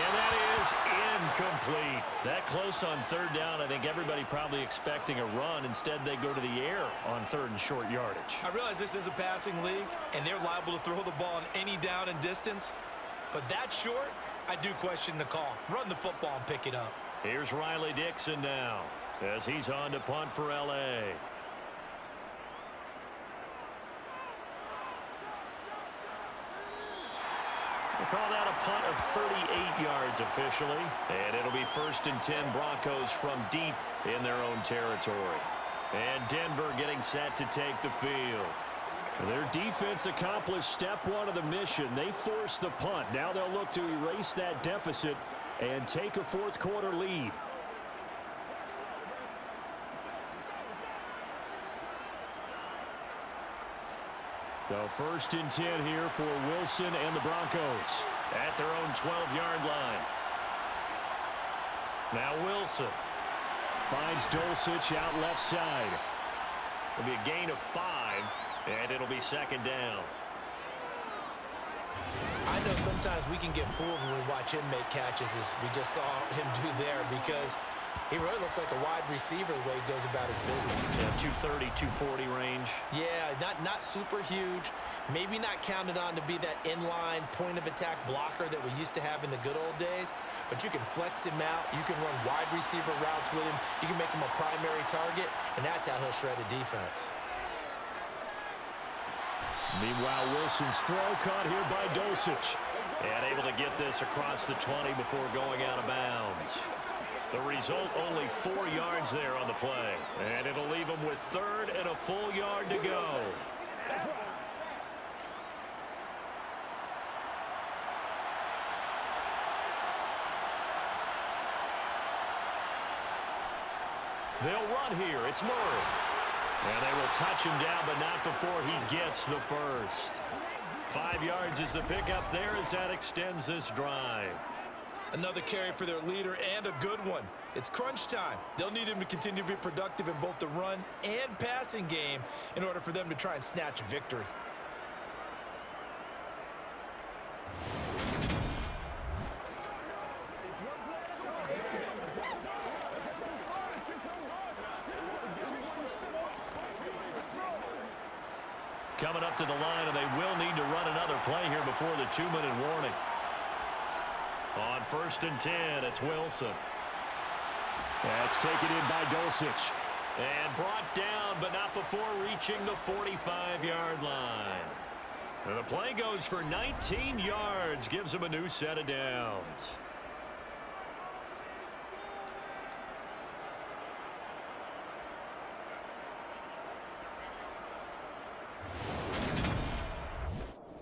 And that is incomplete. That close on 3rd down. I think everybody probably expecting a run. Instead, they go to the air on 3rd and short yardage. I realize this is a passing league, and they're liable to throw the ball on any down and distance. But that short, I do question the call. Run the football and pick it up. Here's Riley Dixon now as he's on to punt for L.A. We'll call that a punt of 38 yards officially. And it'll be 1st and 10 Broncos from deep in their own territory. And Denver getting set to take the field. Their defense accomplished step 1 of the mission. They forced the punt. Now they'll look to erase that deficit and take a 4th quarter lead. So 1st and 10 here for Wilson and the Broncos at their own 12-yard line. Now Wilson finds Dulcich out left side. It'll be a gain of 5, and it'll be 2nd down. I know sometimes we can get fooled when we watch him make catches, as we just saw him do there, because he really looks like a wide receiver the way he goes about his business. Yeah, 230, 240 range. Yeah, not super huge. Maybe not counted on to be that inline point-of-attack blocker that we used to have in the good old days. But you can flex him out. You can run wide receiver routes with him. You can make him a primary target, and that's how he'll shred a defense. Meanwhile, Wilson's throw caught here by Dulcich. And able to get this across the 20 before going out of bounds. The result, only 4 yards there on the play. And it'll leave him with 3rd and a full yard to go. They'll run here. It's Murray. And they will touch him down, but not before he gets the first. 5 yards is the pickup there as that extends this drive. Another carry for their leader, and a good one. It's crunch time. They'll need him to continue to be productive in both the run and passing game in order for them to try and snatch a victory. coming up to the line, and they will need to run another play here before the 2-minute warning. On 1st and 10, it's Wilson. That's taken in by Dulcich. And brought down, but not before reaching the 45-yard line. And the play goes for 19 yards, gives him a new set of downs.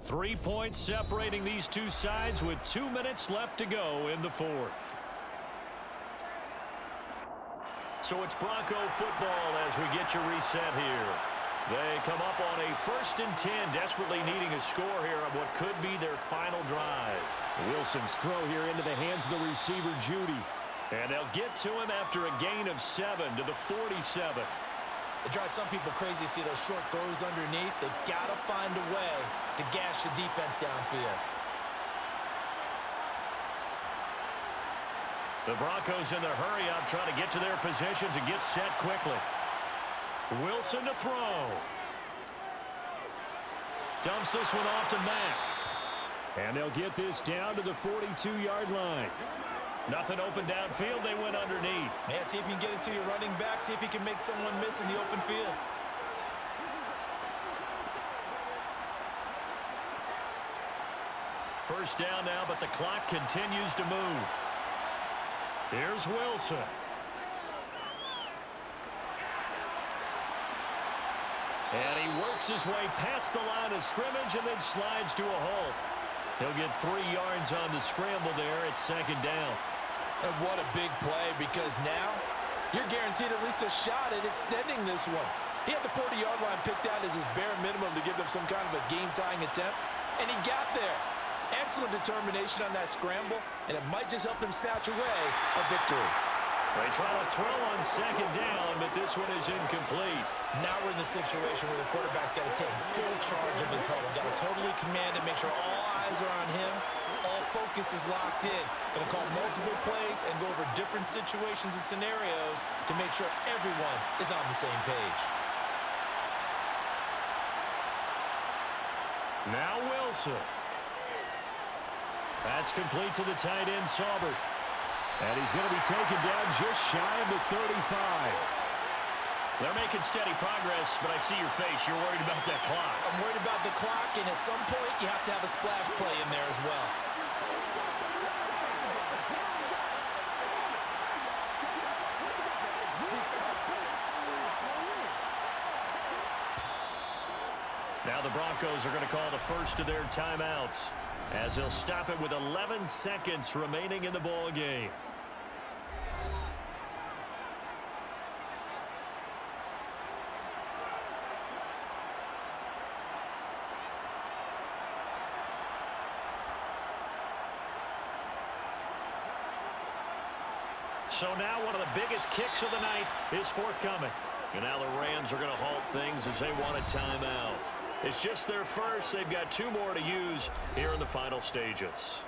Three points separating these two sides with 2 minutes left to go in the fourth. So it's Bronco football as we get you reset here. They come up on a 1st and 10, desperately needing a score here on what could be their final drive. Wilson's throw here into the hands of the receiver, Judy. And they'll get to him after a gain of 7 to the 47. It drives some people crazy to see those short throws underneath. They got to find a way to gash the defense downfield. The Broncos in their hurry-up trying to get to their positions and get set quickly. Wilson to throw. Dumps this one off to Mack. And they'll get this down to the 42-yard line. Nothing open downfield. They went underneath. Yeah, see if you can get it to your running back. See if you can make someone miss in the open field. First down now, but the clock continues to move. Here's Wilson. And he works his way past the line of scrimmage and then slides to a halt. He'll get 3 yards on the scramble there at 2nd down. And what a big play, because now you're guaranteed at least a shot at extending this one. He had the 40-yard line picked out as his bare minimum to give them some kind of a game-tying attempt, and he got there. Excellent determination on that scramble, and it might just help them snatch away a victory. They try to throw on 2nd down, but this one is incomplete. Now we're in the situation where the quarterback's got to take full charge of his huddle. Got to totally command it, make sure all eyes are on him. All focus is locked in. Going to call multiple plays and go over different situations and scenarios to make sure everyone is on the same page. Now Wilson. That's complete to the tight end, Saubert. And he's going to be taken down just shy of the 35. They're making steady progress, but I see your face. You're worried about that clock. I'm worried about the clock, and at some point, you have to have a splash play in there as well. Now the Broncos are going to call the first of their timeouts, as they'll stop it with 11 seconds remaining in the ball game. So now one of the biggest kicks of the night is forthcoming. And now the Rams are going to halt things as they want a timeout. It's just their first. They've got 2 more to use here in the final stages.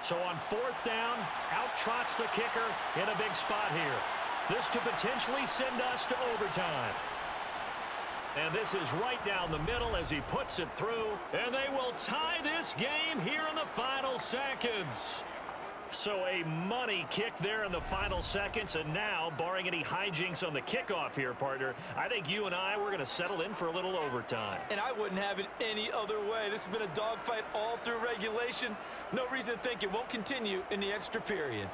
So on 4th down, out trots the kicker in a big spot here. This to potentially send us to overtime. And this is right down the middle as he puts it through. And they will tie this game here in the final seconds. So a money kick there in the final seconds. And now, barring any hijinks on the kickoff here, partner, I think you and I, we're going to settle in for a little overtime. And I wouldn't have it any other way. This has been a dogfight all through regulation. No reason to think it won't continue in the extra period.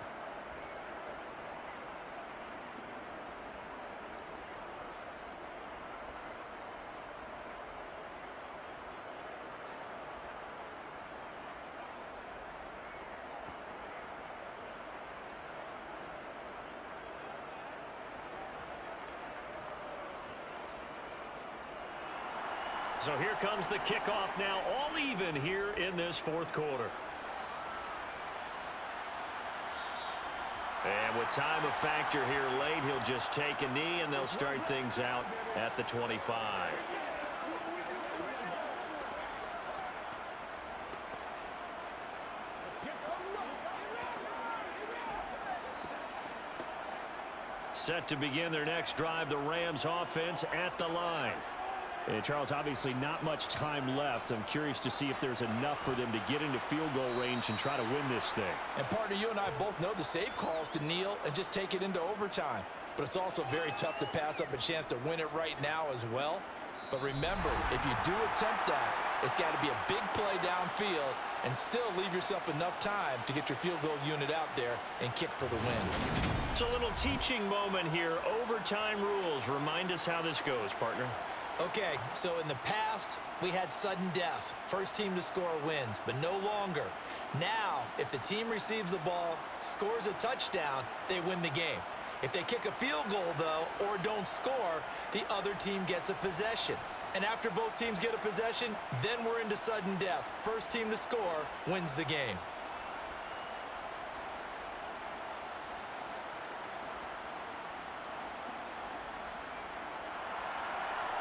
So here comes the kickoff now, all even here in this 4th quarter. And with time a factor here late, he'll just take a knee, and they'll start things out at the 25. Set to begin their next drive, the Rams offense at the line. And Charles, obviously not much time left. I'm curious to see if there's enough for them to get into field goal range and try to win this thing. And partner, you and I both know the safe calls to kneel and just take it into overtime. But it's also very tough to pass up a chance to win it right now as well. But remember, if you do attempt that, it's got to be a big play downfield and still leave yourself enough time to get your field goal unit out there and kick for the win. It's a little teaching moment here. Overtime rules. Remind us how this goes, partner. Okay, so in the past, we had sudden death. First team to score wins, but no longer. Now, if the team receives the ball, scores a touchdown, they win the game. If they kick a field goal, though, or don't score, the other team gets a possession. And after both teams get a possession, then we're into sudden death. First team to score wins the game.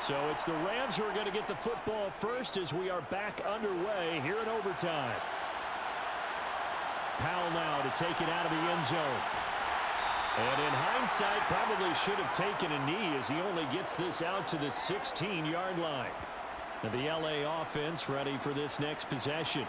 So it's the Rams who are going to get the football first as we are back underway here in overtime. Powell now to take it out of the end zone. And in hindsight, probably should have taken a knee as he only gets this out to the 16-yard line. Now the LA offense ready for this next possession.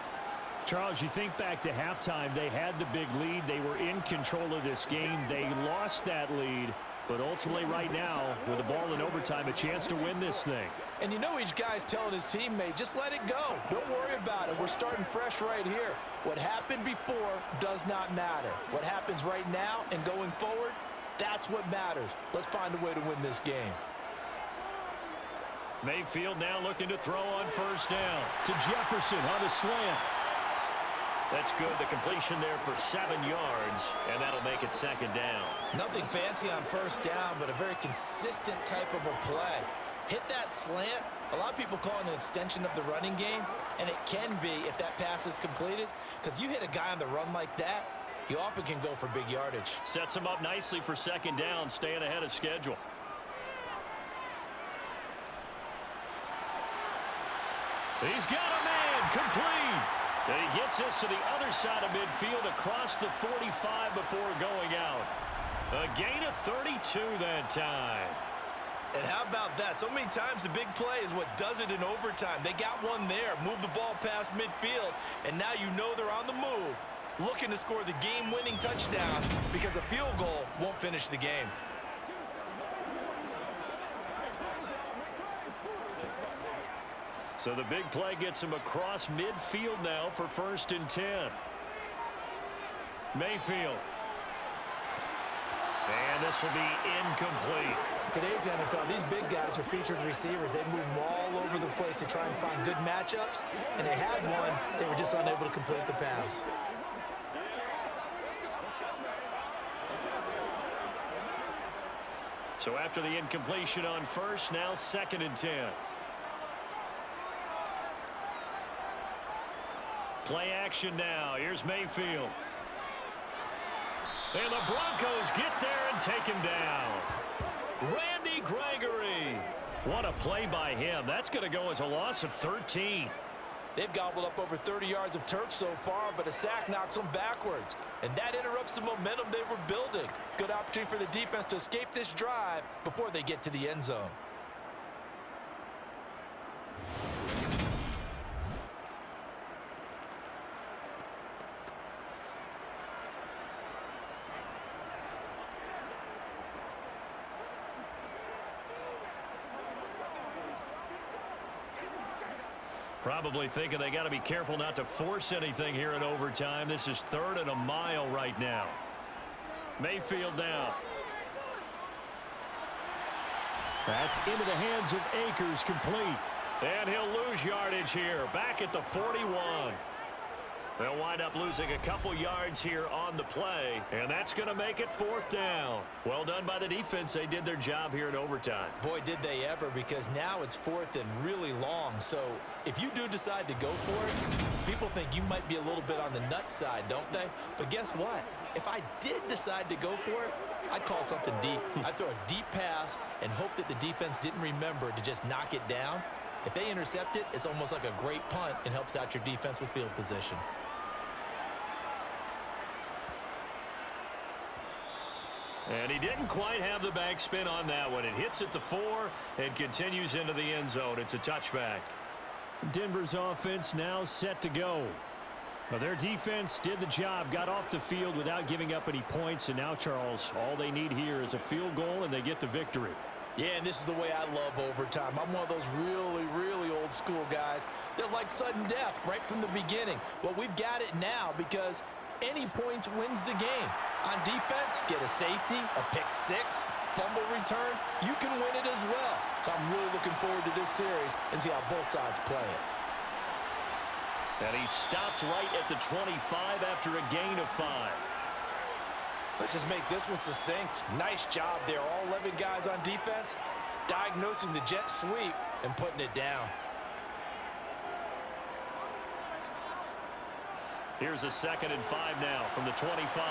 Charles, you think back to halftime, they had the big lead. They were in control of this game. They lost that lead. But ultimately right now, with the ball in overtime, a chance to win this thing. And you know each guy's telling his teammate, just let it go. Don't worry about it. We're starting fresh right here. What happened before does not matter. What happens right now and going forward, that's what matters. Let's find a way to win this game. Mayfield now looking to throw on first down. To Jefferson on the slant. That's good. The completion there for 7 yards, and that'll make it second down. Nothing fancy on first down, but a very consistent type of a play. Hit that slant. A lot of people call it an extension of the running game, and it can be if that pass is completed, because you hit a guy on the run like that, you often can go for big yardage. Sets him up nicely for second down, staying ahead of schedule. He's got a man complete. And he gets this to the other side of midfield across the 45 before going out. A gain of 32 that time. And how about that? So many times the big play is what does it in overtime. They got one there, move the ball past midfield, and now you know they're on the move, looking to score the game-winning touchdown because a field goal won't finish the game. So the big play gets him across midfield now for 1st and 10. Mayfield. And this will be incomplete. Today's NFL, these big guys are featured receivers. They move them all over the place to try and find good matchups, and they had one. They were just unable to complete the pass. So after the incompletion on first, now 2nd and 10. Play action now. Here's Mayfield. And the Broncos get there and take him down. Randy Gregory. What a play by him. That's going to go as a loss of 13. They've gobbled up over 30 yards of turf so far, but a sack knocks them backwards. And that interrupts the momentum they were building. Good opportunity for the defense to escape this drive before they get to the end zone. Probably thinking they got to be careful not to force anything here in overtime. This is 3rd and a mile right now. Mayfield now. That's into the hands of Akers, complete. And he'll lose yardage here. Back at the 41. They'll wind up losing a couple yards here on the play, and that's going to make it 4th down. Well done by the defense. They did their job here in overtime. Boy, did they ever, because now it's 4th and really long. So if you do decide to go for it, people think you might be a little bit on the nut side, don't they? But guess what? If I did decide to go for it, I'd call something deep. I'd throw a deep pass and hope that the defense didn't remember to just knock it down. If they intercept it, it's almost like a great punt and helps out your defense with field position. And he didn't quite have the backspin on that one. It hits at the 4 and continues into the end zone. It's a touchback. Denver's offense now set to go. Well, their defense did the job, got off the field without giving up any points, and now, Charles, all they need here is a field goal, and they get the victory. Yeah, and this is the way I love overtime. I'm one of those really, really old school guys that like sudden death right from the beginning. Well, we've got it now because any points wins the game. On defense, get a safety, a pick 6, fumble return, you can win it as well. So I'm really looking forward to this series and see how both sides play it. And he stopped right at the 25 after a gain of 5. Let's just make this one succinct. Nice job there. All 11 guys on defense, diagnosing the jet sweep and putting it down. Here's a 2nd and 5 now from the 25.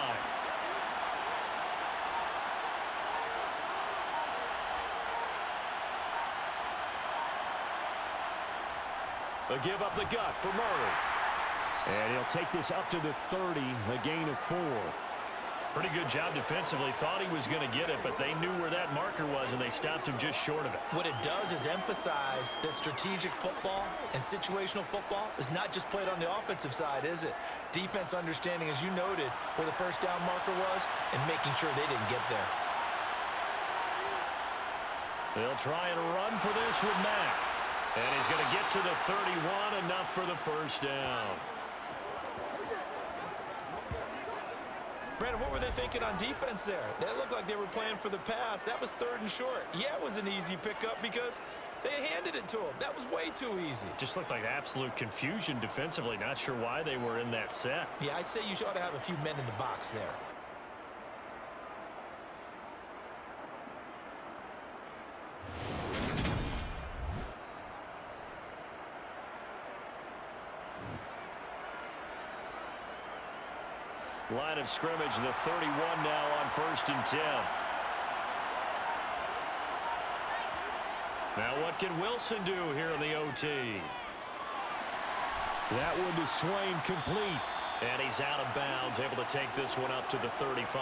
A give up the gut for Murray. And he'll take this up to the 30, a gain of 4. Pretty good job defensively. Thought he was going to get it, but they knew where that marker was, and they stopped him just short of it. What it does is emphasize that strategic football and situational football is not just played on the offensive side, is it? Defense understanding, as you noted, where the first down marker was and making sure they didn't get there. They'll try and run for this with Mack. And he's going to get to the 31, enough for the first down. Brandon, what were they thinking on defense there? That looked like they were playing for the pass. That was 3rd and short. Yeah, it was an easy pickup because they handed it to him. That was way too easy. Just looked like absolute confusion defensively. Not sure why they were in that set. Yeah, I'd say you ought to have a few men in the box there. Line of scrimmage, the 31 now on 1st and 10. Now what can Wilson do here in the OT? That one to Swain, complete. And he's out of bounds, able to take this one up to the 35.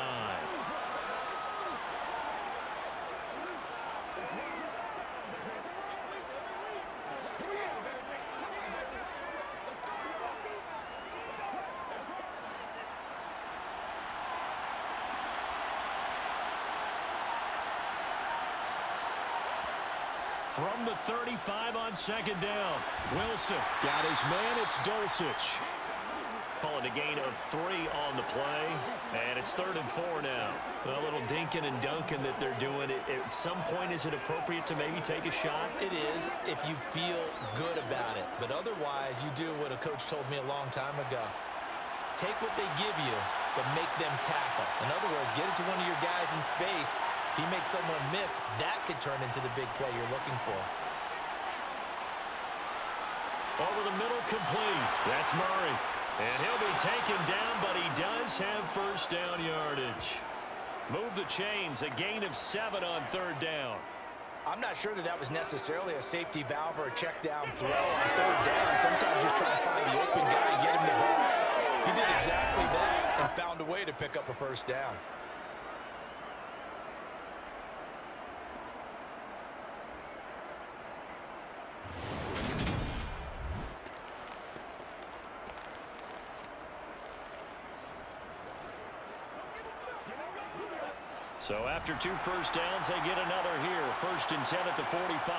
From the 35 on 2nd down, Wilson. Got his man, it's Dulcich. Calling a gain of 3 on the play, and it's 3rd and 4 now. A little dinking and dunking that they're doing. At some point, is it appropriate to maybe take a shot? It is if you feel good about it. But otherwise, you do what a coach told me a long time ago. Take what they give you, but make them tackle. In other words, get it to one of your guys in space. If you make someone miss, that could turn into the big play you're looking for. Over the middle, complete. That's Murray. And he'll be taken down, but he does have first down yardage. Move the chains, a gain of 7 on 3rd down. I'm not sure that was necessarily a safety valve or a check down throw on 3rd down. Sometimes just try to find the open guy and get him the ball. He did exactly that and found a way to pick up a first down. So after 2 first downs, they get another here. 1st and 10 at the 45.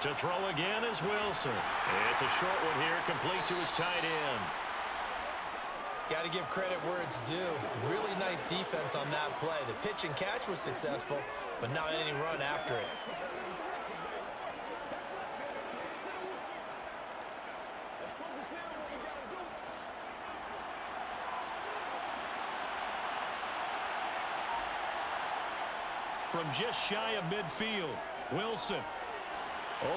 To throw again is Wilson. It's a short one here, complete to his tight end. Got to give credit where it's due. Really nice defense on that play. The pitch and catch was successful, but not any run after it. from just shy of midfield. Wilson.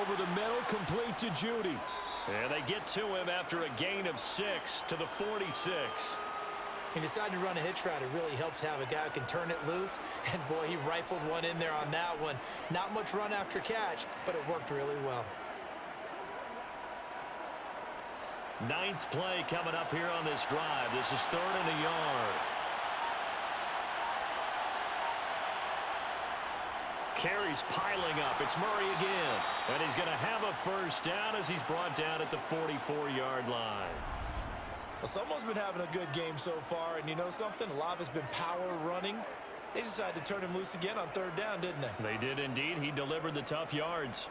Over the middle, complete to Judy. And they get to him after a gain of 6 to the 46. He decided to run a hitch route. It really helps to have a guy who can turn it loose. And, boy, he rifled one in there on that one. Not much run after catch, but it worked really well. 9th play coming up here on this drive. This is 3rd and a yard. Carries piling up. It's Murray again. And he's going to have a first down as he's brought down at the 44-yard line. Well, someone's been having a good game so far, and you know something? A lot of it's been power running. They decided to turn him loose again on 3rd down, didn't they? They did indeed. He delivered the tough yards.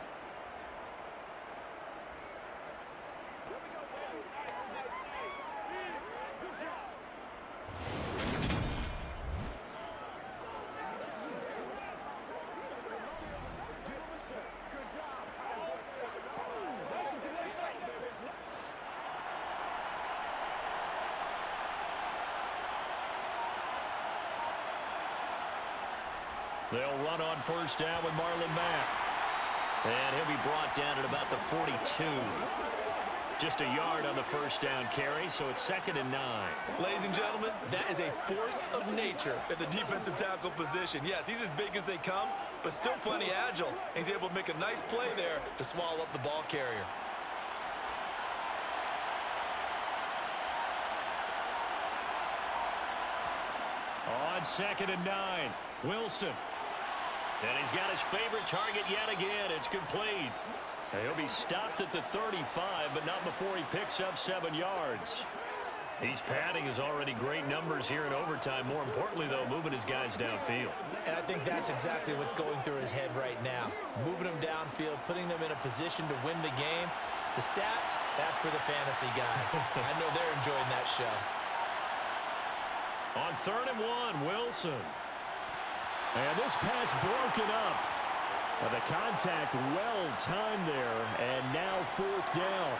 They'll run on first down with Marlon Mack. And he'll be brought down at about the 42. Just a yard on the first down carry, so it's 2nd and 9. Ladies and gentlemen, that is a force of nature at the defensive tackle position. Yes, he's as big as they come, but still plenty agile. He's able to make a nice play there to swallow up the ball carrier. On 2nd and 9, Wilson. And he's got his favorite target yet again. It's complete. And he'll be stopped at the 35, but not before he picks up 7 yards. He's padding his already great numbers here in overtime. More importantly, though, moving his guys downfield. And I think that's exactly what's going through his head right now. Moving them downfield, putting them in a position to win the game. The stats, that's for the fantasy guys. I know they're enjoying that show. On 3rd and 1, Wilson. And this pass broken up. The contact well-timed there, and now 4th down.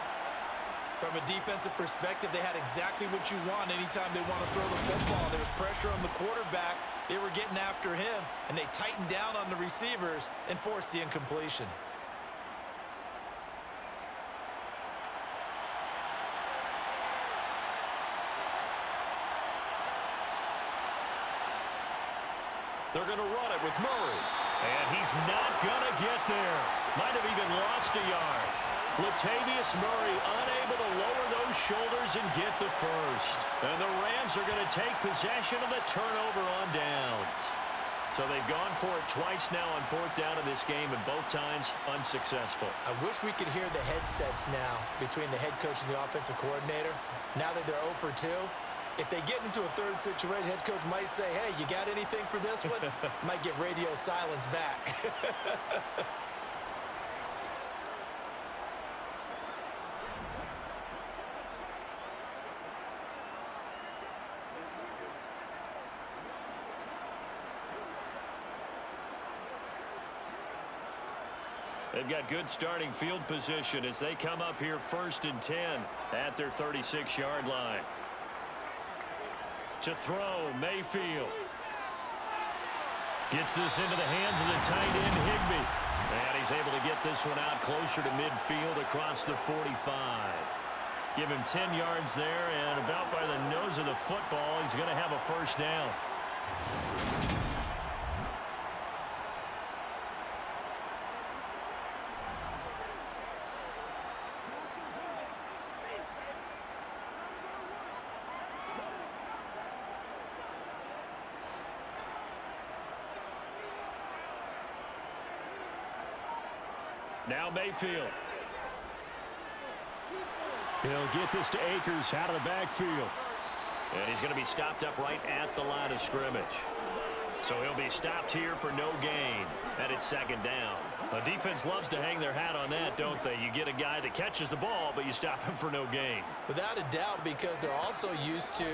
From a defensive perspective, they had exactly what you want anytime they want to throw the football. There was pressure on the quarterback. They were getting after him, and they tightened down on the receivers and forced the incompletion. They're going to run it with Murray. And he's not going to get there. Might have even lost a yard. Latavius Murray unable to lower those shoulders and get the first. And the Rams are going to take possession of the turnover on downs. So they've gone for it twice now on 4th down in this game, and both times unsuccessful. I wish we could hear the headsets now between the head coach and the offensive coordinator. Now that they're 0 for 2. If they get into a 3rd situation, head coach might say, hey, you got anything for this one? Might get radio silence back. They've got good starting field position as they come up here 1st and 10 at their 36-yard line. To throw, Mayfield. Gets this into the hands of the tight end, Higbee. And he's able to get this one out closer to midfield across the 45. Give him 10 yards there, and about by the nose of the football, he's going to have a first down. Now Mayfield. He'll get this to Akers out of the backfield. And he's going to be stopped up right at the line of scrimmage. So he'll be stopped here for no gain. And it's 2nd down. The defense loves to hang their hat on that, don't they? You get a guy that catches the ball, but you stop him for no gain. Without a doubt, because they're also used to